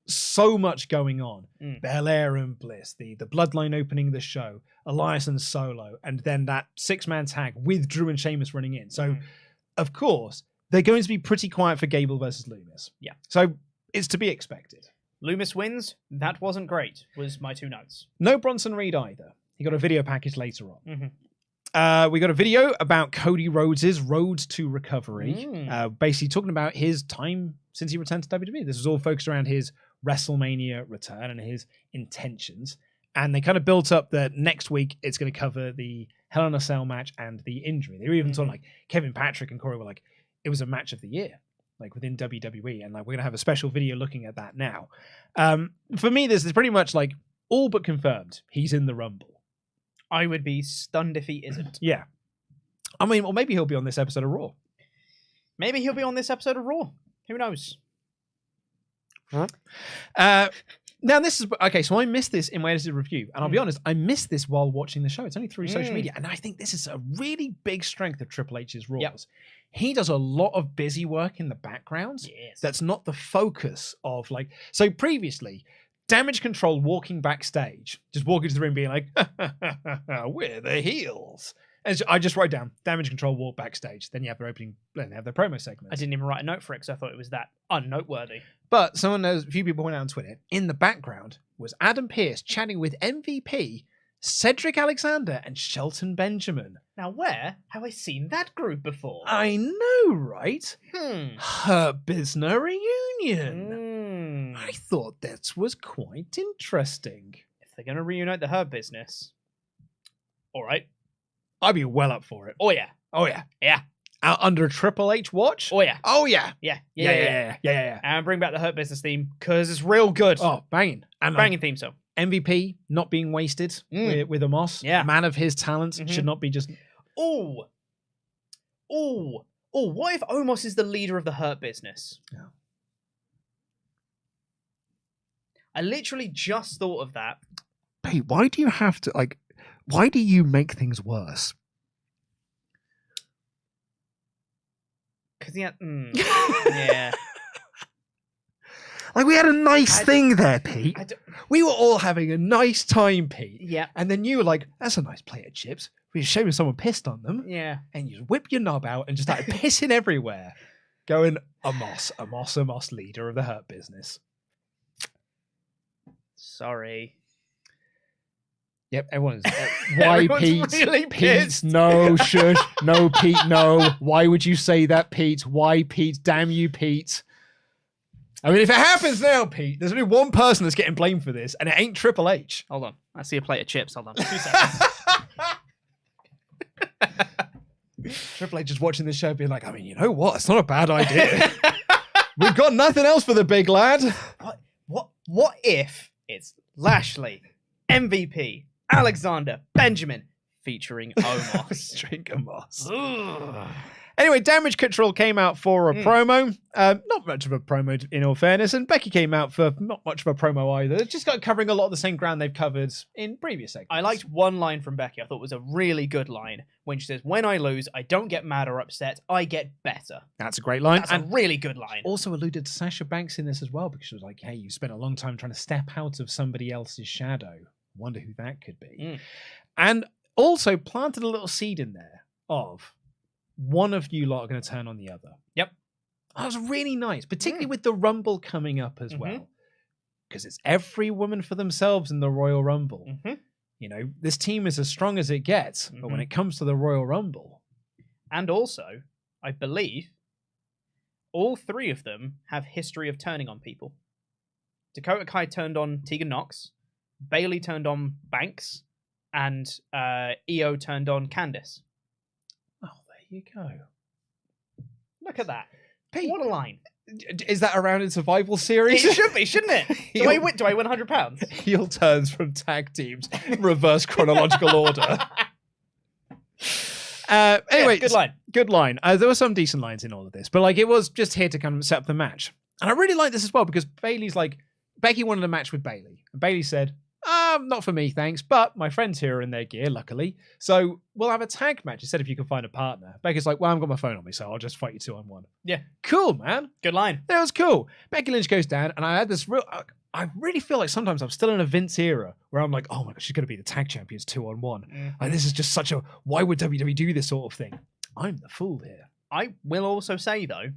so much going on. Belair and Bliss, the Bloodline opening the show, Elias and Solo, and then that 6-man tag with Drew and Sheamus running in. So, of course, they're going to be pretty quiet for Gable versus Lumis. Yeah. So it's to be expected. Lumis wins. That wasn't great, was my 2 notes. No Bronson Reed either. He got a video package later on. Mm-hmm. We got a video about Cody Rhodes' road to recovery. Basically talking about his time since he returned to WWE. This was all focused around his WrestleMania return and his intentions. And they kind of built up that next week it's going to cover the Hell in a Cell match and the injury. They were even talking like Kevin Patrick and Corey were like, it was a match of the year, like within WWE. And like, we're going to have a special video looking at that now. For me, this is pretty much like all but confirmed. He's in the Rumble. I would be stunned if he isn't. Yeah. I mean, or maybe he'll be on this episode of Raw. Maybe he'll be on this episode of Raw. Who knows? Now this is okay. So I missed this in my edited review, and I'll be honest, I missed this while watching the show. It's only through social media, and I think this is a really big strength of Triple H's Raws. Yep. He does a lot of busy work in the background. Yes. That's not the focus of like. So previously, Damage Control walking backstage, just walking to the ring, being like, "We're the heels." And I just write down Damage Control walk backstage. Then you have their opening, then they have their promo segment. I didn't even write a note for it because I thought it was that unnoteworthy. But a few people went out on Twitter. In the background was Adam Pearce chatting with MVP, Cedric Alexander, and Shelton Benjamin. Now, where have I seen that group before? I know, right? Hurt Business reunion. I thought that was quite interesting. If they're going to reunite the Hurt Business, all right. I'd be well up for it. Oh, yeah. Oh, yeah. Yeah. Under a Triple H watch? Oh, yeah. Oh, yeah. Yeah. And bring back the Hurt Business theme because it's real good. Oh, banging. And banging theme song. MVP not being wasted with Omos. Yeah. Man of his talents should not be just... Oh, what if Omos is the leader of the Hurt Business? Yeah. I literally just thought of that. Hey, why do you have to, like... Why do you make things worse? Because yeah. Like, we had a nice thing there, Pete. We were all having a nice time, Pete. Yeah. And then you were like, that's a nice plate of chips. We shame if someone pissed on them. Yeah. And you whip your knob out and just started pissing everywhere. Going, Omos, leader of the Hurt Business. Sorry. Yep, everyone's. Why, Pete? Really Pete, no, shush. No, Pete, no. Why would you say that, Pete? Why, Pete? Damn you, Pete. I mean, if it happens now, Pete, there's only one person that's getting blamed for this, and it ain't Triple H. Hold on. I see a plate of chips. Hold on. 2 seconds. Triple H is watching this show being like, I mean, you know what? It's not a bad idea. We've got nothing else for the big lad. What if it's Lashley, MVP, Alexander, Benjamin, featuring Omos? Anyway, Damage Control came out for a promo. Not much of a promo, in all fairness. And Becky came out for not much of a promo either. It's just got covering a lot of the same ground they've covered in previous segments. I liked one line from Becky. I thought it was a really good line when she says, when I lose, I don't get mad or upset. I get better. That's a great line. That's a really good line. Also alluded to Sasha Banks in this as well, because she was like, hey, you spent a long time trying to step out of somebody else's shadow. Wonder who that could be. And also planted a little seed in there of... one of you lot are going to turn on the other. Yep. That was really nice, particularly with the Rumble coming up as well. Because it's every woman for themselves in the Royal Rumble. You know, this team is as strong as it gets, but when it comes to the Royal Rumble... And also, I believe, all 3 of them have history of turning on people. Dakota Kai turned on Tegan Nox, Bayley turned on Banks, and Io turned on Candice. You go. Look at that. Pete, what a line. Is that a round in Survival Series? It should be, shouldn't it? Do I win £100? Heel turns from tag teams, reverse chronological order. Anyway, good line. Good line. There were some decent lines in all of this, but like it was just here to kind of set up the match. And I really like this as well because Bayley's like, Becky wanted a match with Bayley. And Bayley said, not for me, thanks. But my friends here are in their gear, luckily. So we'll have a tag match instead if you can find a partner. Becky's like, well, I haven't got my phone on me, so I'll just fight you 2-on-1. Yeah. Cool, man. Good line. That was cool. Becky Lynch goes down, and I had this real... I really feel like sometimes I'm still in a Vince era where I'm like, oh my God, she's going to be the tag champions 2-on-1. Like, this is just such a... Why would WWE do this sort of thing? I'm the fool here. I will also say, though,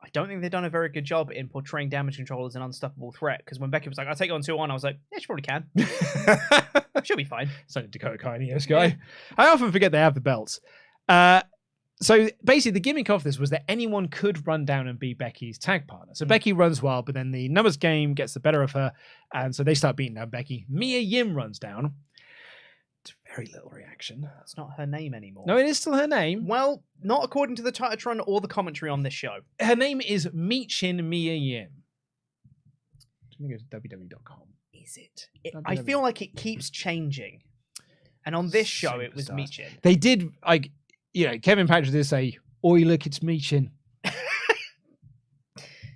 I don't think they've done a very good job in portraying damage control as an unstoppable threat. Because when Becky was like, "I'll take it on 2-1," I was like, "Yeah, she probably can. She'll be fine." It's only Dakota Kai and Io Sky. I often forget they have the belts. So basically, the gimmick of this was that anyone could run down and be Becky's tag partner. So Becky runs wild, but then the numbers game gets the better of her, and so they start beating down Becky. Mia Yim runs down. It's very little reaction. That's not her name anymore. No, it is still her name. Well, not according to the Titatron or the commentary on this show. Her name is Michin Mia Yim. Let me go to www.com. Is it? I feel like it keeps changing. And on this show, it was Michin. They did, like, you know, Kevin Patrick did say, "Oi, look, it's Michin."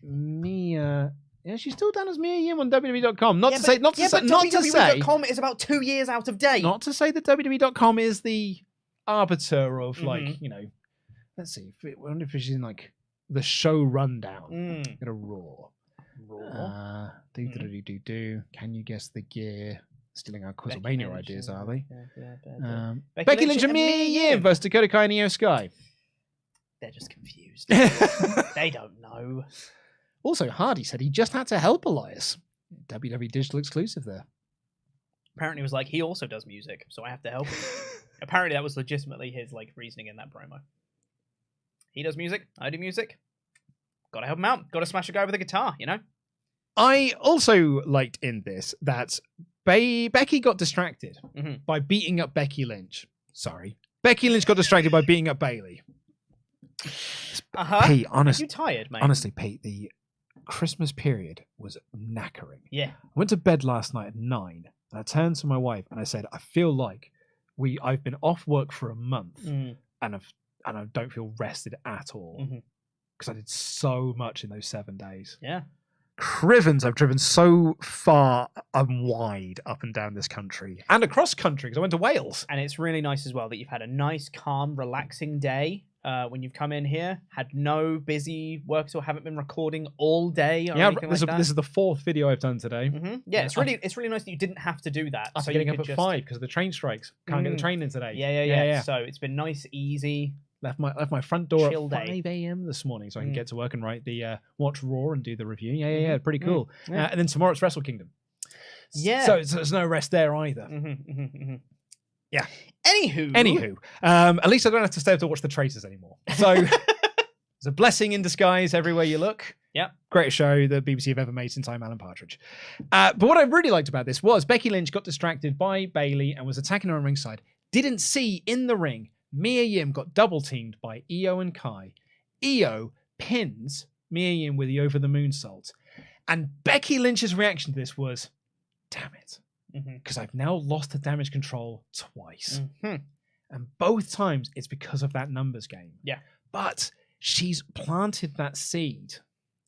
Mia. Yeah, she's still down as Mia Yim on WWE.com. Not to say WWE.com is about 2 years out of date. Not to say that WWE.com is the arbiter of, like, you know, let's see. I wonder if she's in, like, the show rundown. Get a Raw. Can you guess the gear? Stealing our Quizlemania ideas, are they? Becky Lynch and Mia Yim versus Dakota Kai and Io Sky. They're just confused. They don't know. Also, Hardy said he just had to help Elias. WWE digital exclusive there. Apparently, it was like, he also does music, so I have to help him. Apparently, that was legitimately his like reasoning in that promo. He does music. I do music. Gotta help him out. Gotta smash a guy with a guitar, you know? I also liked in this that Becky got distracted by beating up Becky Lynch. Sorry. Becky Lynch got distracted by beating up Bayley. Pete, Are you tired, mate? Honestly, Pete, the Christmas period was knackering. Yeah. I went to bed last night at 9, and I turned to my wife and I said, I feel like I've been off work for a month and I don't feel rested at all because I did so much in those 7 days. Yeah. Crivens, I've driven so far and wide up and down this country and across country because I went to Wales. And it's really nice as well that you've had a nice, calm, relaxing day when you've come in here, had no busy work or haven't been recording all day or anything like that. This is the 4th video I've done today. Yeah, it's really nice that you didn't have to do that. After getting up at 5 because of the train strikes. Can't get the train in today. Yeah. So it's been nice, easy. Left my front door Chill at 5 a.m. this morning so I can get to work and write the watch Raw and do the review. Yeah, pretty cool. And then tomorrow it's Wrestle Kingdom. Yeah. So there's no rest there either. Yeah. Anywho. At least I don't have to stay up to watch The Traitors anymore. So it's a blessing in disguise everywhere you look. Yeah. Greatest show the BBC have ever made since I'm Alan Partridge. But what I really liked about this was Becky Lynch got distracted by Bayley and was attacking her on ringside. Didn't see in the ring Mia Yim got double teamed by Io and Kai. Io pins Mia Yim with the over the moonsault. And Becky Lynch's reaction to this was, damn it. Because I've now lost the damage control twice. And both times it's because of that numbers game. Yeah. But she's planted that seed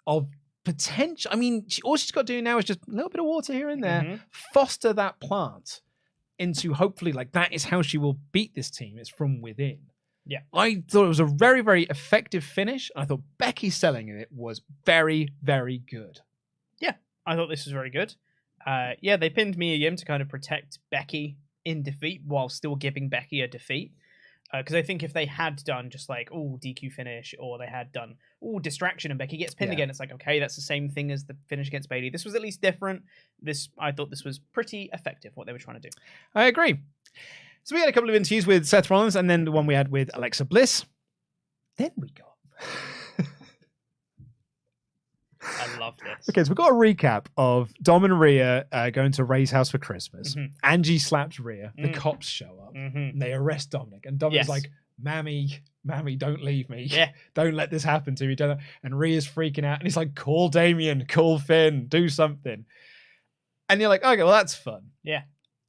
of potential. I mean, all she's got to do now is just a little bit of water here and there, foster that plant into hopefully like that is how she will beat this team. It's from within. Yeah. I thought it was a very, very effective finish. I thought Becky selling it was very, very good. Yeah, I thought this was very good. They pinned Mia Yim to kind of protect Becky in defeat while still giving Becky a defeat. Because I think if they had done just like, DQ finish, or they had done, distraction and Becky gets pinned again, it's like, okay, that's the same thing as the finish against Bayley. This was at least different. I thought this was pretty effective, what they were trying to do. I agree. So we had a couple of interviews with Seth Rollins and then the one we had with Alexa Bliss. Then we got... I love this. Okay, so we've got a recap of Dom and Rhea going to Ray's house for Christmas. Angie slaps Rhea. The cops show up. And they arrest Dominic. And Dominic's like, Mammy, don't leave me. Yeah. Don't let this happen to me. And Rhea's freaking out. And he's like, call Damien, call Finn, do something. And you're like, okay, well, that's fun. Yeah.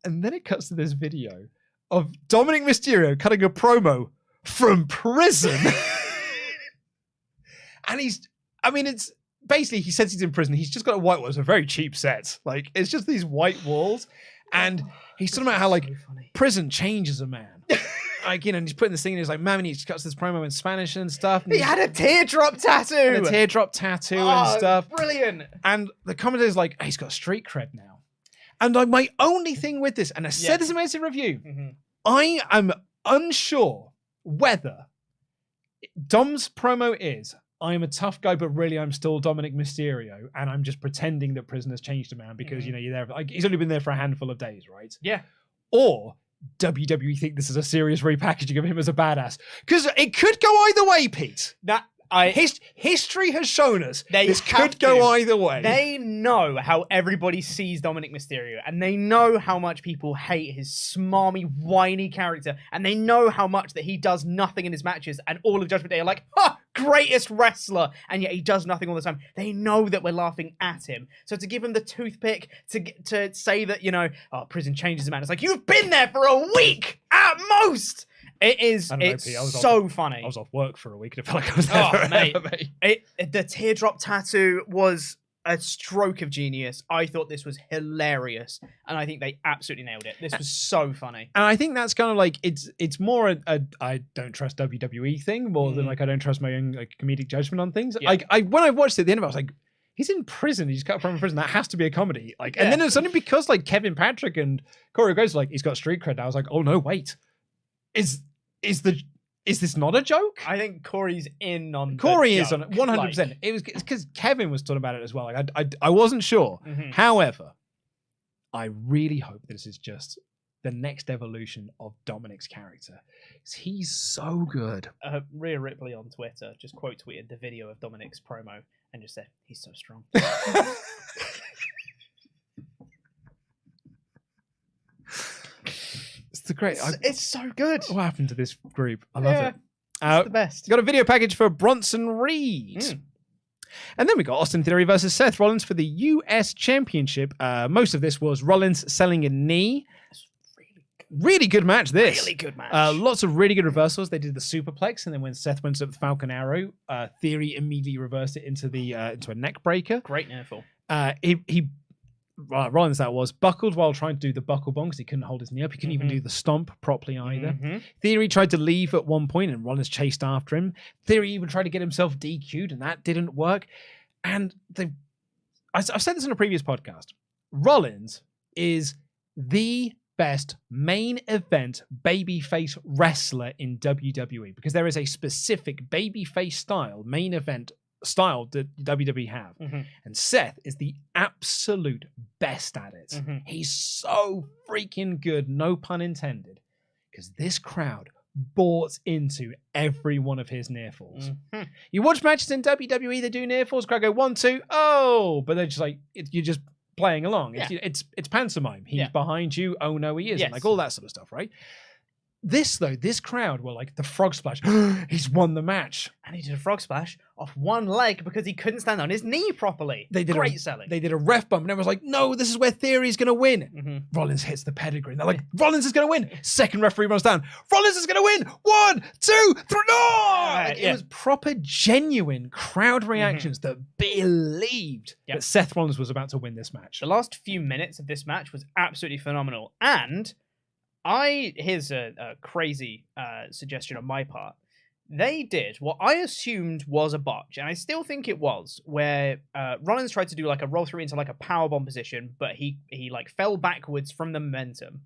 And then it cuts to this video of Dominic Mysterio cutting a promo from prison. And it's... Basically, he says he's in prison. He's just got a white wall. It's a very cheap set. Like, it's just these white walls. And he's talking about how, like, prison changes a man. Like, and he's putting this thing in. He's like, man, he cuts this promo in Spanish and stuff. And he had a teardrop tattoo. And stuff. Brilliant. And the commentator's like, he's got street cred now. And like, my only thing with this, and I said this in my review, I am unsure whether Dom's promo is, I'm a tough guy, but really I'm still Dominic Mysterio, and I'm just pretending that Prisoner's changed a man because you're there. Like, he's only been there for a handful of days, right? Yeah. Or WWE think this is a serious repackaging of him as a badass, because it could go either way, Pete. History has shown us this could go either way. They know how everybody sees Dominic Mysterio, and they know how much people hate his smarmy, whiny character, and they know how much that he does nothing in his matches, and all of Judgment Day are like, ha, greatest wrestler, and yet he does nothing all the time. They know that we're laughing at him. So to give him the toothpick, to say that, prison changes a man, it's like, you've been there for a week at most! It's so funny. I was off work for a week and it felt like I was there forever, mate. The teardrop tattoo was a stroke of genius. I thought this was hilarious, and I think they absolutely nailed it. This was so funny. And I think that's kind of like, it's more a I don't trust WWE thing more than like I don't trust my own comedic judgment on things. Yeah. When I watched it at the end of it, I was like, he's in prison. He just cut from prison. That has to be a comedy. And then it's only because Kevin Patrick and Corey goes he's got street cred. I was like, oh no, wait, is this not a joke? I think Corey's in on Corey is on it 100%. It's because Kevin was talking about it as well. I wasn't sure. Mm-hmm. However, I really hope this is just the next evolution of Dominic's character. He's so good. Rhea Ripley on Twitter just quote tweeted the video of Dominic's promo and just said, he's so strong. It's so good. What happened to this group? I love it. It's the best. Got a video package for Bronson Reed. And then we got Austin Theory versus Seth Rollins for the US Championship. Most of this was Rollins selling a knee. Really good match, this. Really good match. Lots of really good reversals. They did the superplex, and then when Seth went up the Falcon Arrow, Theory immediately reversed it into a neck breaker. Great nearfall. Rollins buckled while trying to do the buckle bomb because he couldn't hold his knee up. He couldn't even do the stomp properly either. Mm-hmm. Theory tried to leave at one point and Rollins chased after him. Theory even tried to get himself DQ'd and that didn't work. And I've said this in a previous podcast. Rollins is the best main event babyface wrestler in WWE because there is a specific babyface style main event style that WWE have. Mm-hmm. And Seth is the absolute best at it. Mm-hmm. He's so freaking good, no pun intended, because this crowd bought into every one of his near falls. Mm-hmm. You watch matches in WWE, they do near falls, crowd go 1, 2, oh, but they're just you're just playing along. Yeah. It's pantomime. He's behind you. Oh no, he isn't. Yes. All that sort of stuff, right? This crowd were like the frog splash. He's won the match. And he did a frog splash off one leg because he couldn't stand on his knee properly. Great selling. They did a ref bump and everyone's like, no, this is where Theory's going to win. Mm-hmm. Rollins hits the pedigree. And they're like, Rollins is going to win. Second referee runs down. Rollins is going to win. 1, 2, 3, no! It was proper, genuine crowd reactions that believed that Seth Rollins was about to win this match. The last few minutes of this match was absolutely phenomenal. And here's a crazy suggestion on my part. They did what I assumed was a botch, and I still think it was, where Rollins tried to do a roll through into a powerbomb position, but he fell backwards from the momentum,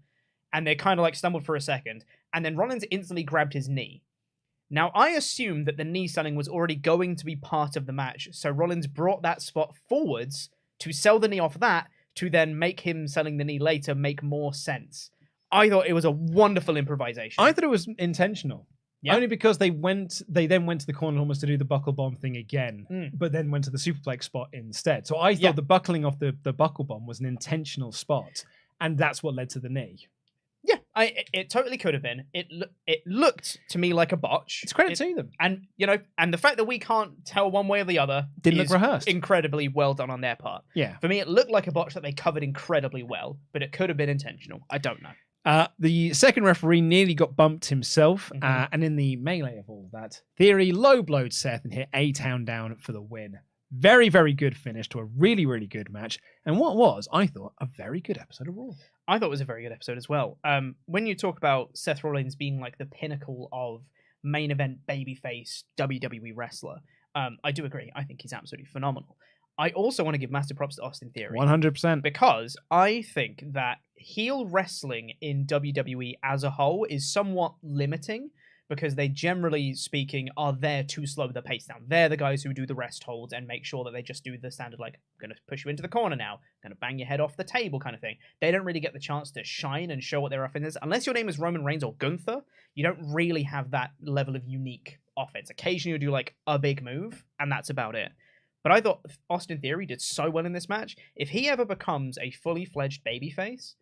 and they kind of stumbled for a second, and then Rollins instantly grabbed his knee. Now, I assumed that the knee selling was already going to be part of the match, so Rollins brought that spot forwards to sell the knee off that, to then make him selling the knee later make more sense. I thought it was a wonderful improvisation. I thought it was intentional. Yep. Only because they then went to the corner almost to do the buckle bomb thing again, but then went to the superplex spot instead. So I thought the buckling off the buckle bomb was an intentional spot, and that's what led to the knee. Yeah, it totally could have been. It looked to me like a botch. It's credit to them. And and the fact that we can't tell one way or the other didn't look rehearsed. Incredibly well done on their part. Yeah. For me, it looked like a botch that they covered incredibly well, but it could have been intentional. I don't know. The second referee nearly got bumped himself, and in the melee of all that, Theory low-blowed Seth and hit A-Town down for the win. Very, very good finish to a really, really good match, and what was, I thought, a very good episode of Raw. I thought it was a very good episode as well. When you talk about Seth Rollins being the pinnacle of main event babyface WWE wrestler, I do agree. I think he's absolutely phenomenal. I also want to give massive props to Austin Theory. 100%. Because I think that heel wrestling in WWE as a whole is somewhat limiting because they, generally speaking, are there to slow the pace down. They're the guys who do the rest holds and make sure that they just do the standard, like, I'm going to push you into the corner now, going to bang your head off the table kind of thing. They don't really get the chance to shine and show what their offense is. Unless your name is Roman Reigns or Gunther, you don't really have that level of unique offense. Occasionally you'll do, like, a big move, and that's about it. But I thought Austin Theory did so well in this match. If he ever becomes a fully fledged babyface,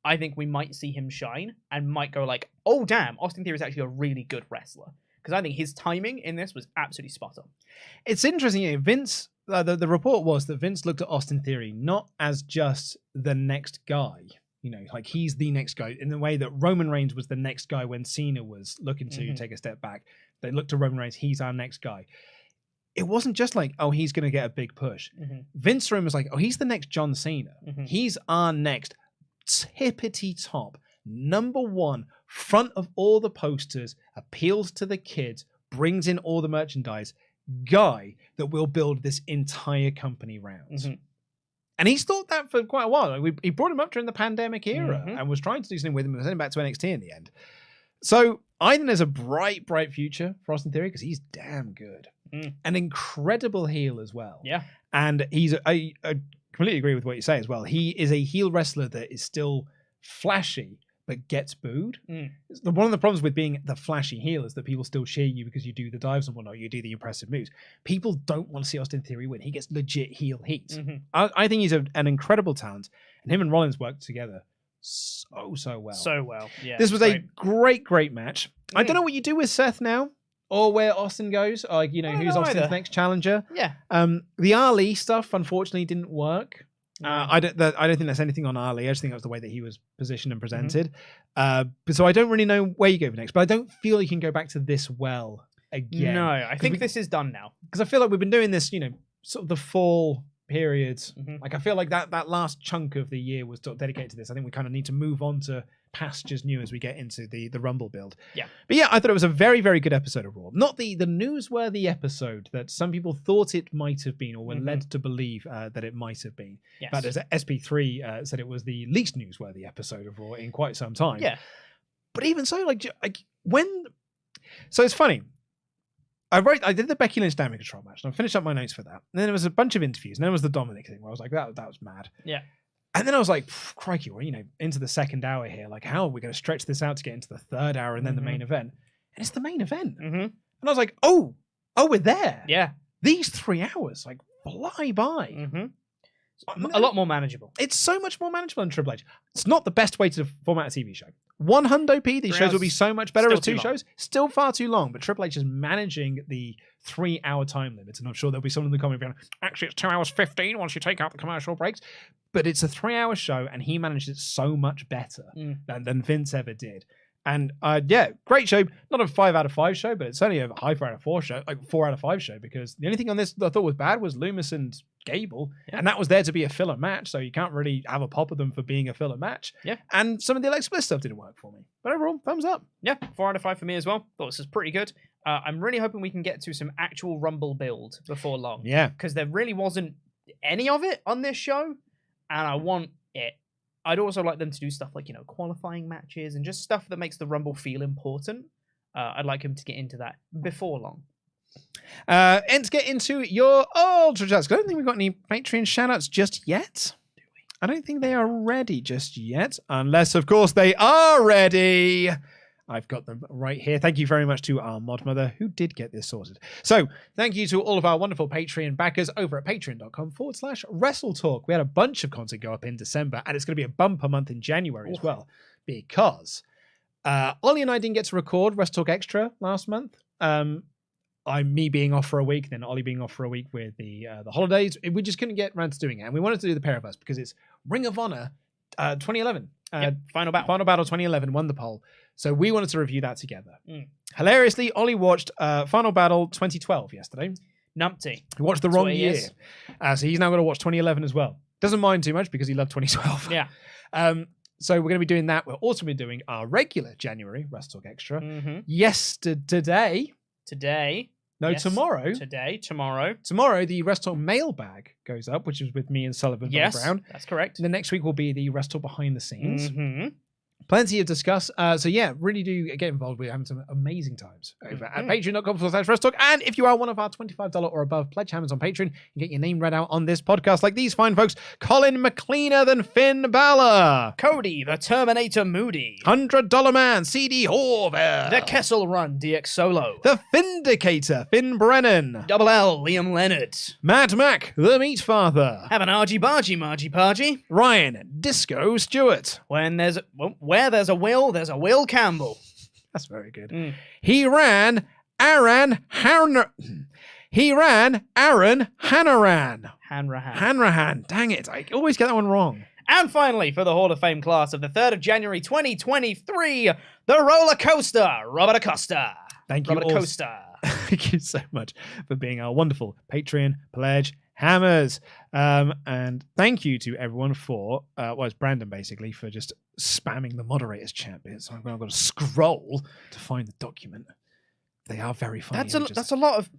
I think we might see him shine and might go like, oh, damn, Austin Theory is actually a really good wrestler. Because I think his timing in this was absolutely spot on. It's interesting. Vince, the report was that Vince looked at Austin Theory not as just the next guy. You know, like he's the next guy in the way that Roman Reigns was the next guy when Cena was looking to take a step back. They looked to Roman Reigns, he's our next guy. It wasn't just like, oh, he's going to get a big push. Vince Room was like, oh, he's the next John Cena. He's our next tippity top, number one, front of all the posters, appeals to the kids, brings in all the merchandise, guy that will build this entire company round. And he's thought that for quite a while. Like he brought him up during the pandemic era and was trying to do something with him and sent him back to NXT in the end. So I think there's a bright future for Austin Theory because he's damn good. An incredible heel as well. Yeah. And he's, I completely agree with what you say as well. He is a heel wrestler that is still flashy, but gets booed. One of the problems with being the flashy heel is that people still cheer you because you do the dives and whatnot, you do the impressive moves. People don't want to see Austin Theory win. He gets legit heel heat. I think he's an incredible talent, and him and Rollins work together so well. So well, yeah. This was a great match. I don't know what you do with Seth now, or where Austin goes, like, you know, who's Austin's next challenger. Yeah. The Ali stuff, unfortunately, didn't work. I don't think there's anything on Ali. I just think that was the way that he was positioned and presented. So I don't really know where you go next, but I don't feel you can go back to this well again. No, I think this is done now. Because I feel like we've been doing this, you know, sort of the fall periods. Like I feel like that last chunk of the year was sort of dedicated to this. I think we kind of need to move on to pastures new as we get into the Rumble build. Yeah. But yeah, I thought it was a very, very good episode of Raw. Not the newsworthy episode that some people thought it might have been or were led to believe that it might have been. Yes. But as SP3 said, it was the least newsworthy episode of Raw in quite some time. Yeah. But even so, like when... So it's funny. I did the Becky Lynch Damage Control match, and I finished up my notes for that. And then there was a bunch of interviews, and then there was the Dominic thing where I was like, that was mad. Yeah. And then I was like, crikey, we're, you know, into the second hour here. Like, how are we going to stretch this out to get into the third hour and then the main event? And it's the main event. And I was like, oh, we're there. Yeah. These 3 hours, like, fly by. A lot more manageable. It's so much more manageable than Triple H. It's not the best way to format a TV show. 100p, these shows will be so much better as 2 shows. Still far too long, but Triple H is managing the 3 hour time limit. And I'm sure there'll be someone in the comment going, actually, it's 2 hours 15 once you take out the commercial breaks. But it's a 3 hour show, and he managed it so much better than Vince ever did. And yeah, great show. Not a 5 out of 5 show, but it's only a high 4 out of 4 show, like 4 out of 5 show, because the only thing on this that I thought was bad was Lumis and Gable, and that was there to be a filler match, so you can't really have a pop of them for being a filler match. Yeah. And some of the Alexa Bliss stuff didn't work for me. But overall, thumbs up. Yeah, 4 out of 5 for me as well. Thought this was pretty good. I'm really hoping we can get to some actual Rumble build before long. Yeah. Because there really wasn't any of it on this show, and I want it. I'd also like them to do stuff like, you know, qualifying matches and just stuff that makes the Rumble feel important. I'd like him to get into that before long. And to get into your Ultra Chats, I don't think we've got any Patreon shoutouts just yet. Do we? I don't think they are ready just yet, unless, of course, they are ready. I've got them right here. Thank you very much to our mod mother who did get this sorted. So thank you to all of our wonderful Patreon backers over at patreon.com/WrestleTalk. We had a bunch of content go up in December, and it's going to be a bumper month in January as well, because Ollie and I didn't get to record WrestleTalk Extra last month. Me being off for a week, then Ollie being off for a week with the holidays. We just couldn't get around to doing it, and we wanted to do the pair of us because it's Ring of Honor 2011. Final Battle. Final Battle 2011 won the poll. So we wanted to review that together. Hilariously, Ollie watched Final Battle 2012 yesterday. Numpty. He watched the wrong year. So he's now going to watch 2011 as well. Doesn't mind too much because he loved 2012. Yeah. So we're going to be doing that. We're also going to be doing our regular January WrestleTalk Extra. Yesterday. Today. No, yes. Tomorrow. Tomorrow, the WrestleTalk mailbag goes up, which is with me and Sullivan. Yes, Brown. that's correct. And the next week will be the WrestleTalk behind the scenes. Plenty of discuss. So yeah, really do get involved. We're having some amazing times over at patreon.com/WrestleTalk. And if you are one of our $25 or above Pledgehammers on Patreon, you get your name read out on this podcast like these fine folks. Colin McLeaner than Finn Balor. Cody, the Terminator Moody. $100 Man, CD Horvath. The Kessel Run, DX Solo. The Vindicator, Finn Brennan. Double L, Liam Leonard. Mad Mac, the Meat Father. Have an argy bargy, Margy Pargy. Ryan, Disco Stewart. Where there's a will, there's a Will Campbell. That's very good. He ran Aaron Hanrahan. Hanrahan. Dang it. I always get that one wrong. And finally, for the Hall of Fame class of the 3rd of January 2023, the roller coaster, Robert Acosta. Thank you, Robert Acosta. Thank you so much for being our wonderful Patreon pledge hammers. And thank you to everyone for, it's Brandon basically, for just spamming the moderator's chat bit. So I've got to scroll to find the document. They are very funny. That's a lot of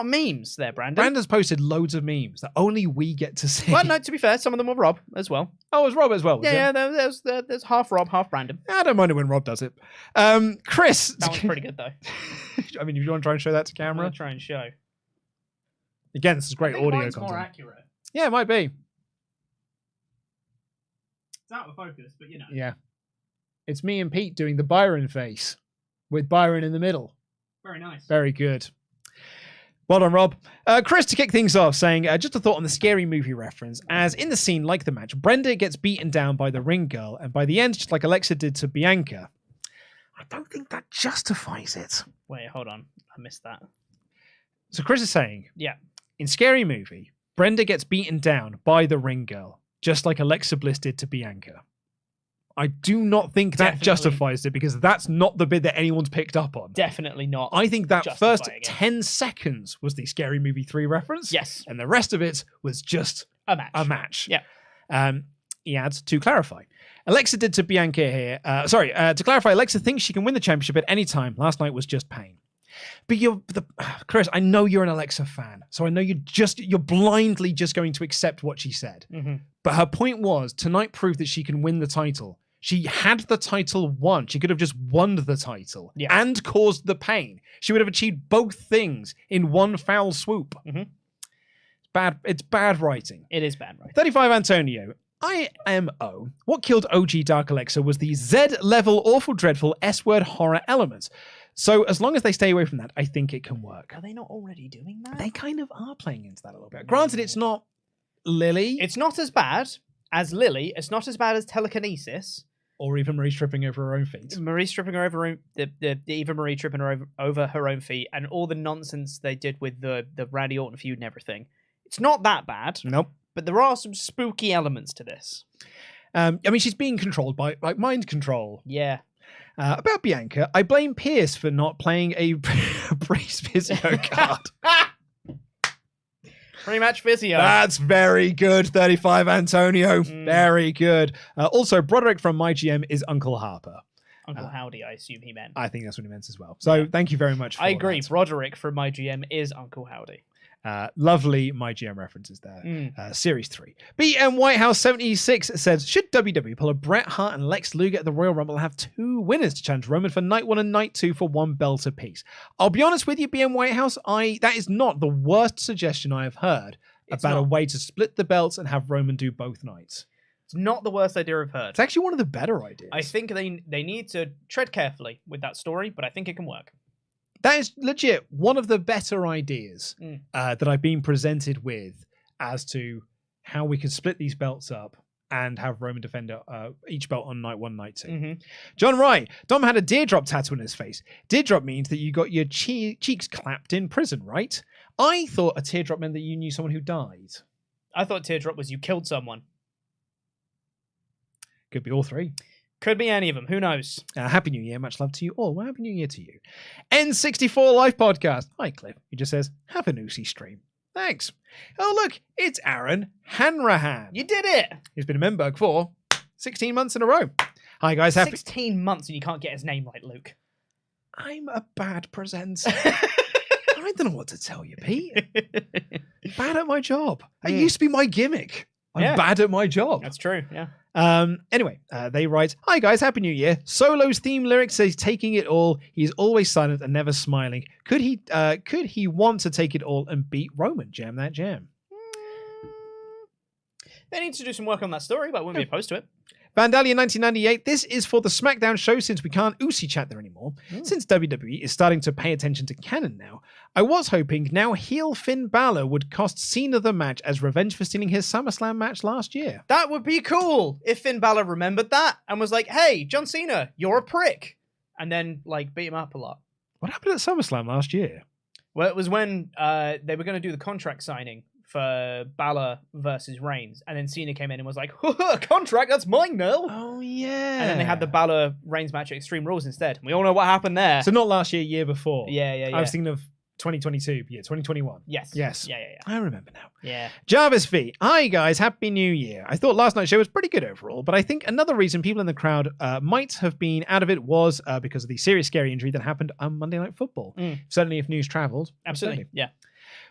memes there, Brandon. Brandon's posted loads of memes that only we get to see. Well, no, to be fair, some of them were Rob as well. Oh, it was Rob as well? Yeah, there's half Rob, half Brandon. I don't mind it when Rob does it. Chris. That one's pretty good, though. I mean, if you want to try and show that to camera. I'm going to try and show. Again, this is great audio mine's content. More accurate. Yeah, it might be. It's out of focus, but you know. Yeah. It's me and Pete doing the Byron face with Byron in the middle. Very nice. Very good. Well done, Rob. Chris, to kick things off, saying, just a thought on the Scary Movie reference. As in the scene, like the match, Brenda gets beaten down by the ring girl, and by the end, just like Alexa did to Bianca. I don't think that justifies it. Wait, hold on. I missed that. So Chris is saying, yeah, in Scary Movie, Brenda gets beaten down by the ring girl, just like Alexa Bliss did to Bianca. I do not think that justifies it, because that's not the bit that anyone's picked up on. Definitely not. I think that first 10 seconds was the Scary Movie 3 reference. Yes. And the rest of it was just a match. Yeah. He adds, to clarify, Alexa did to Bianca here. To clarify, Alexa thinks she can win the championship at any time. Last night was just pain. But Chris, I know you're an Alexa fan, so I know you're blindly just going to accept what she said. Mm-hmm. But her point was, tonight proved that she can win the title. She had the title won. She could have just won the title and caused the pain. She would have achieved both things in one foul swoop. Mm-hmm. It's bad writing. It is bad writing. 35 Antonio. IMO. What killed OG Dark Alexa was the Z-level awful dreadful S-word horror elements. So as long as they stay away from that, I think it can work. Are they not already doing that? They kind of are playing into that a little bit. Granted, it's not Lily. It's not as bad as Lily. It's not as bad as telekinesis. Or even Marie tripping over her own feet. Marie tripping her over Marie tripping her over her own feet, and all the nonsense they did with the Randy Orton feud and everything. It's not that bad. Nope. But there are some spooky elements to this. I mean, she's being controlled by mind control. Yeah. About Bianca, I blame Pierce for not playing a brace physio card. Pre-match physio. That's very good, 35 Antonio. Very good. Also, Broderick from My GM is Uncle Harper. Uncle Howdy, I assume he meant. I think that's what he meant as well. So thank you very much for I agree. that. Broderick from My GM is Uncle Howdy. Lovely My GM references there. Series 3. BM Whitehouse 76 says, should WWE pull a Bret Hart and Lex Luger at the Royal Rumble and have 2 winners to challenge Roman for night 1 and night 2 for 1 belt apiece? I'll be honest with you, BM Whitehouse, that is not the worst suggestion I have heard about a way to split the belts and have Roman do both nights. It's not the worst idea I've heard. It's actually one of the better ideas. I think they need to tread carefully with that story, but I think it can work. That is legit one of the better ideas that I've been presented with as to how we can split these belts up and have Roman defend each belt on night 1, night 2. Mm-hmm. John Wright. Dom had a teardrop tattoo on his face. Teardrop means that you got your cheeks clapped in prison, right? I thought a teardrop meant that you knew someone who died. I thought teardrop was you killed someone. Could be all 3. Could be any of them. Who knows? Happy New Year. Much love to you all. Well, Happy New Year to you. N64 Live Podcast. Hi, Cliff. He just says, have an Ucy stream. Thanks. Oh, look. It's Aaron Hanrahan. You did it. He's been a member for 16 months in a row. Hi, guys. 16 months and you can't get his name right, Luke. I'm a bad presenter. I don't know what to tell you, Pete. Bad at my job. It used to be my gimmick. I'm bad at my job. That's true, yeah. Anyway, they write, "Hi guys, Happy New Year. Solo's theme lyric says taking it all. He's always silent and never smiling. Could he want to take it all and beat Roman? Jam that jam." They need to do some work on that story, but I wouldn't be opposed to it. Vandalia 1998, this is for the SmackDown show since we can't UceyChat there anymore. Since WWE is starting to pay attention to canon now, I was hoping now heel Finn Balor would cost Cena the match as revenge for stealing his SummerSlam match last year. That would be cool if Finn Balor remembered that and was like, hey, John Cena, you're a prick. And then, like, beat him up a lot. What happened at SummerSlam last year? Well, it was when they were going to do the contract signing for Balor versus Reigns, and then Cena came in and was like, contract, that's mine now. Oh, yeah. And then they had the Balor Reigns match at Extreme Rules instead. We all know what happened there. So not last year, year before. Yeah. I was thinking of 2022, 2021. Yes. Yeah. I remember now. Yeah. Jarvis V. Hi, guys. Happy New Year. I thought last night's show was pretty good overall, but I think another reason people in the crowd might have been out of it was because of the serious scary injury that happened on Monday Night Football. Certainly if news travelled. Absolutely. Yeah.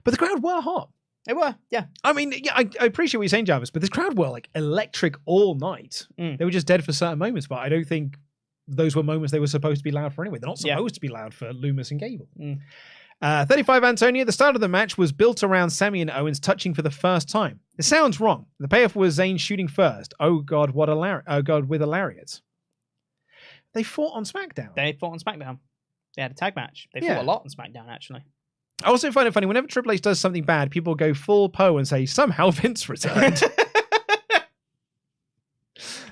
But the crowd were hot. They were, yeah. I mean, yeah, I appreciate what you're saying, Jarvis, but this crowd were like electric all night. They were just dead for certain moments, but I don't think those were moments they were supposed to be loud for anyway. They're not supposed to be loud for Lumis and Gable. 35 Antonio, the start of the match was built around Sami and Owens touching for the first time. It sounds wrong. The payoff was Zayn shooting first. Oh God, with a lariat. They fought on SmackDown. They fought on SmackDown. They had a tag match. They fought a lot on SmackDown, actually. I also find it funny, whenever Triple H does something bad, people go full Poe and say, somehow Vince returned.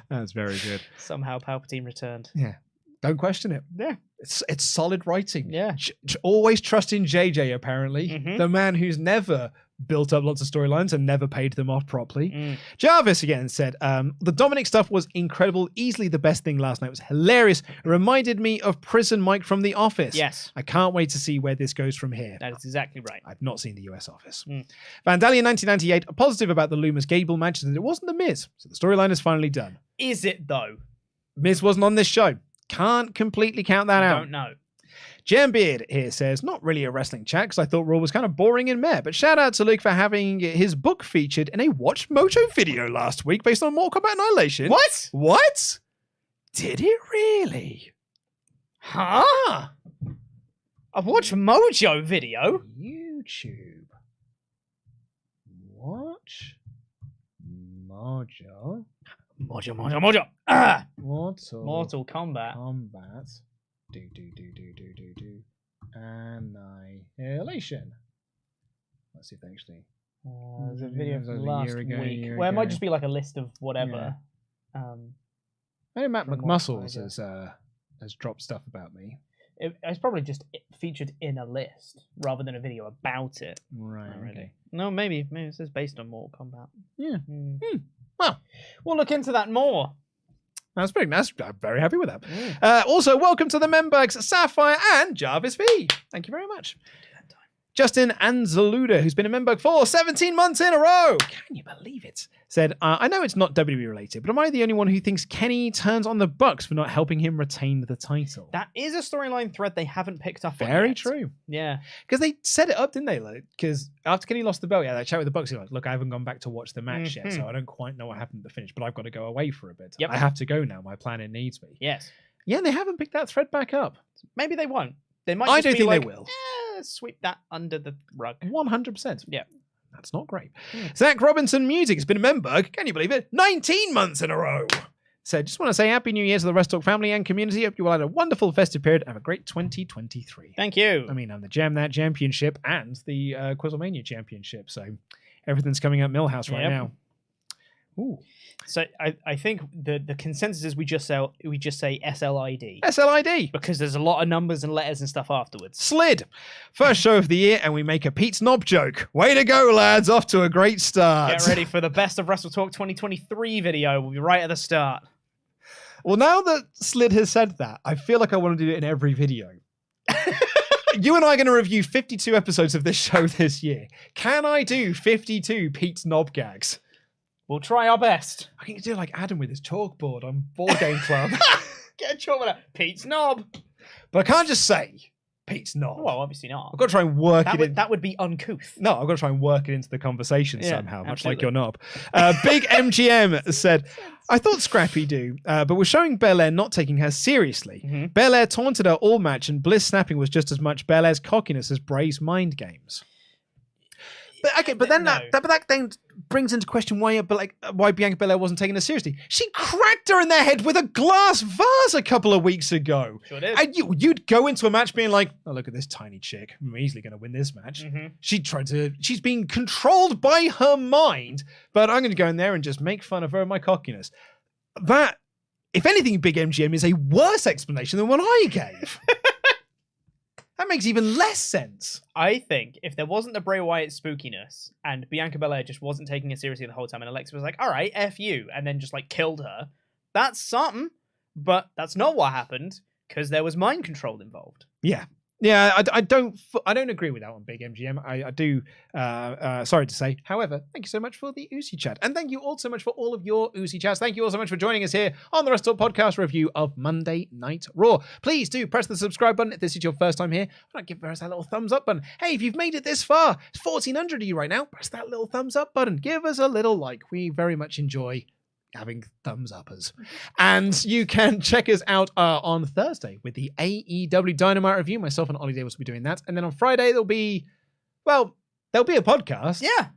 That's very good. Somehow Palpatine returned. Yeah. Don't question it. Yeah. It's solid writing. Yeah. Always trust in JJ, apparently. The man who's never built up lots of storylines and never paid them off properly. Jarvis again said, the Dominic stuff was incredible. Easily the best thing last night. It was hilarious. It reminded me of Prison Mike from The Office. Yes. I can't wait to see where this goes from here. That is exactly right. I've not seen the US Office. Vandalia 1998, a positive about the Lumis Gable match is that it wasn't The Miz. So the storyline is finally done. Is it, though? Miz wasn't on this show. Can't completely count that out. I don't know. Jambeard here says, not really a wrestling chat because I thought Raw was kind of boring and meh, but shout out to Luke for having his book featured in a Watch Mojo video last week based on Mortal Kombat Annihilation. What? Did it really? Huh? A Watch Mojo video? YouTube. Watch Mojo. Mojo. Mortal Kombat. Annihilation. Let's see if they actually. There's a video from last week. Well, it might just be like a list of whatever. I know Matt McMuscles has dropped stuff about me. It's probably just featured in a list rather than a video about it. Right. Okay. No, maybe it says based on Mortal Kombat. Yeah. Well, we'll look into that more. That's pretty nice. I'm very happy with that. Also, welcome to the Membergs, Sapphire and Jarvis V. Thank you very much. Justin Anzaluda, who's been a member for 17 months in a row. Can you believe it? Said, I know it's not WWE related, but am I the only one who thinks Kenny turns on the Bucks for not helping him retain the title? That is a storyline thread they haven't picked up on Very yet. true. Yeah. Because they set it up, didn't they? Because after Kenny lost the belt, they chat with the Bucks. Like, look, I haven't gone back to watch the match yet, so I don't quite know what happened at the finish, but I've got to go away for a bit. Yep. I have to go now. My planning needs me. Yes. Yeah, they haven't picked that thread back up. Maybe they won't. They might. I just don't be think like, they will. Sweep that under the rug. 100%. Yeah. That's not great. Zach Robinson Music has been a member, can you believe it? 19 months in a row. So just want to say Happy New Year to the WrestleTalk family and community. Hope you all had a wonderful festive period and have a great 2023. Thank you. I mean, I'm the Jam That Championship and the Quizlemania Championship, so everything's coming up Millhouse right now. Ooh. So I think the consensus is we just say SLID. SLID. Because there's a lot of numbers and letters and stuff afterwards. Slid. First show of the year and we make a Pete's Knob joke. Way to go, lads. Off to a great start. Get ready for the Best of WrestleTalk 2023 video. We'll be right at the start. Well, now that Slid has said that, I feel like I want to do it in every video. You and I are going to review 52 episodes of this show this year. Can I do 52 Pete's Knob gags? We'll try our best. I can do like Adam with his chalkboard on Board Game Club. Get a chalkboard out. Pete's Knob. But I can't just say Pete's not. Well, obviously not. I've got to try and work it in. That would be uncouth. No, I've got to try and work it into the conversation somehow, much like absolutely. your knob. Big MGM said, I thought Scrappy do, but was showing Belair not taking her seriously. Mm-hmm. Belair taunted her all match, and Bliss snapping was just as much Belair's cockiness as Bray's mind games. But then that then brings into question why Bianca Belair wasn't taking her seriously. She cracked her in the head with a glass vase a couple of weeks ago. Sure did. And you'd go into a match being like, oh, look at this tiny chick. I'm easily going to win this match. Mm-hmm. She's being controlled by her mind, but I'm going to go in there and just make fun of her and my cockiness. That, if anything, Big MGM is a worse explanation than what I gave. That makes even less sense. I think if there wasn't the Bray Wyatt spookiness and Bianca Belair just wasn't taking it seriously the whole time and Alexa was like, all right, F you, and then just like killed her, that's something. But that's not what happened because there was mind control involved. Yeah. Yeah, I don't agree with that one, Big MGM. I do, sorry to say. However, thank you so much for the UceyChat. And thank you all so much for all of your UceyChats. Thank you all so much for joining us here on the WrestleTalk Podcast review of Monday Night Raw. Please do press the subscribe button if this is your first time here. Why not give us that little thumbs up button? Hey, if you've made it this far, it's 1,400 of you right now. Press that little thumbs up button. Give us a little like. We very much enjoy having thumbs uppers. And you can check us out on Thursday with the AEW Dynamite review. Myself and Ollie Davis will be doing that. And then on Friday, there'll be a podcast. Yeah.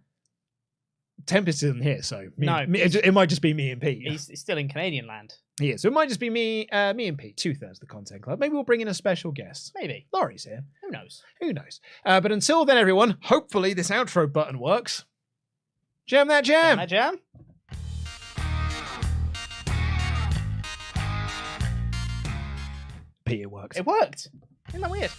Tempest isn't here, so it might just be me and Pete. He's still in Canadian land. He is. So it might just be me and Pete, 2/3 of the Content Club. Maybe we'll bring in a special guest. Maybe. Laurie's here. Who knows? Who knows? But until then, everyone, hopefully this outro button works. Jam that jam. Jam that jam. Pete, it works. It worked. Isn't that weird?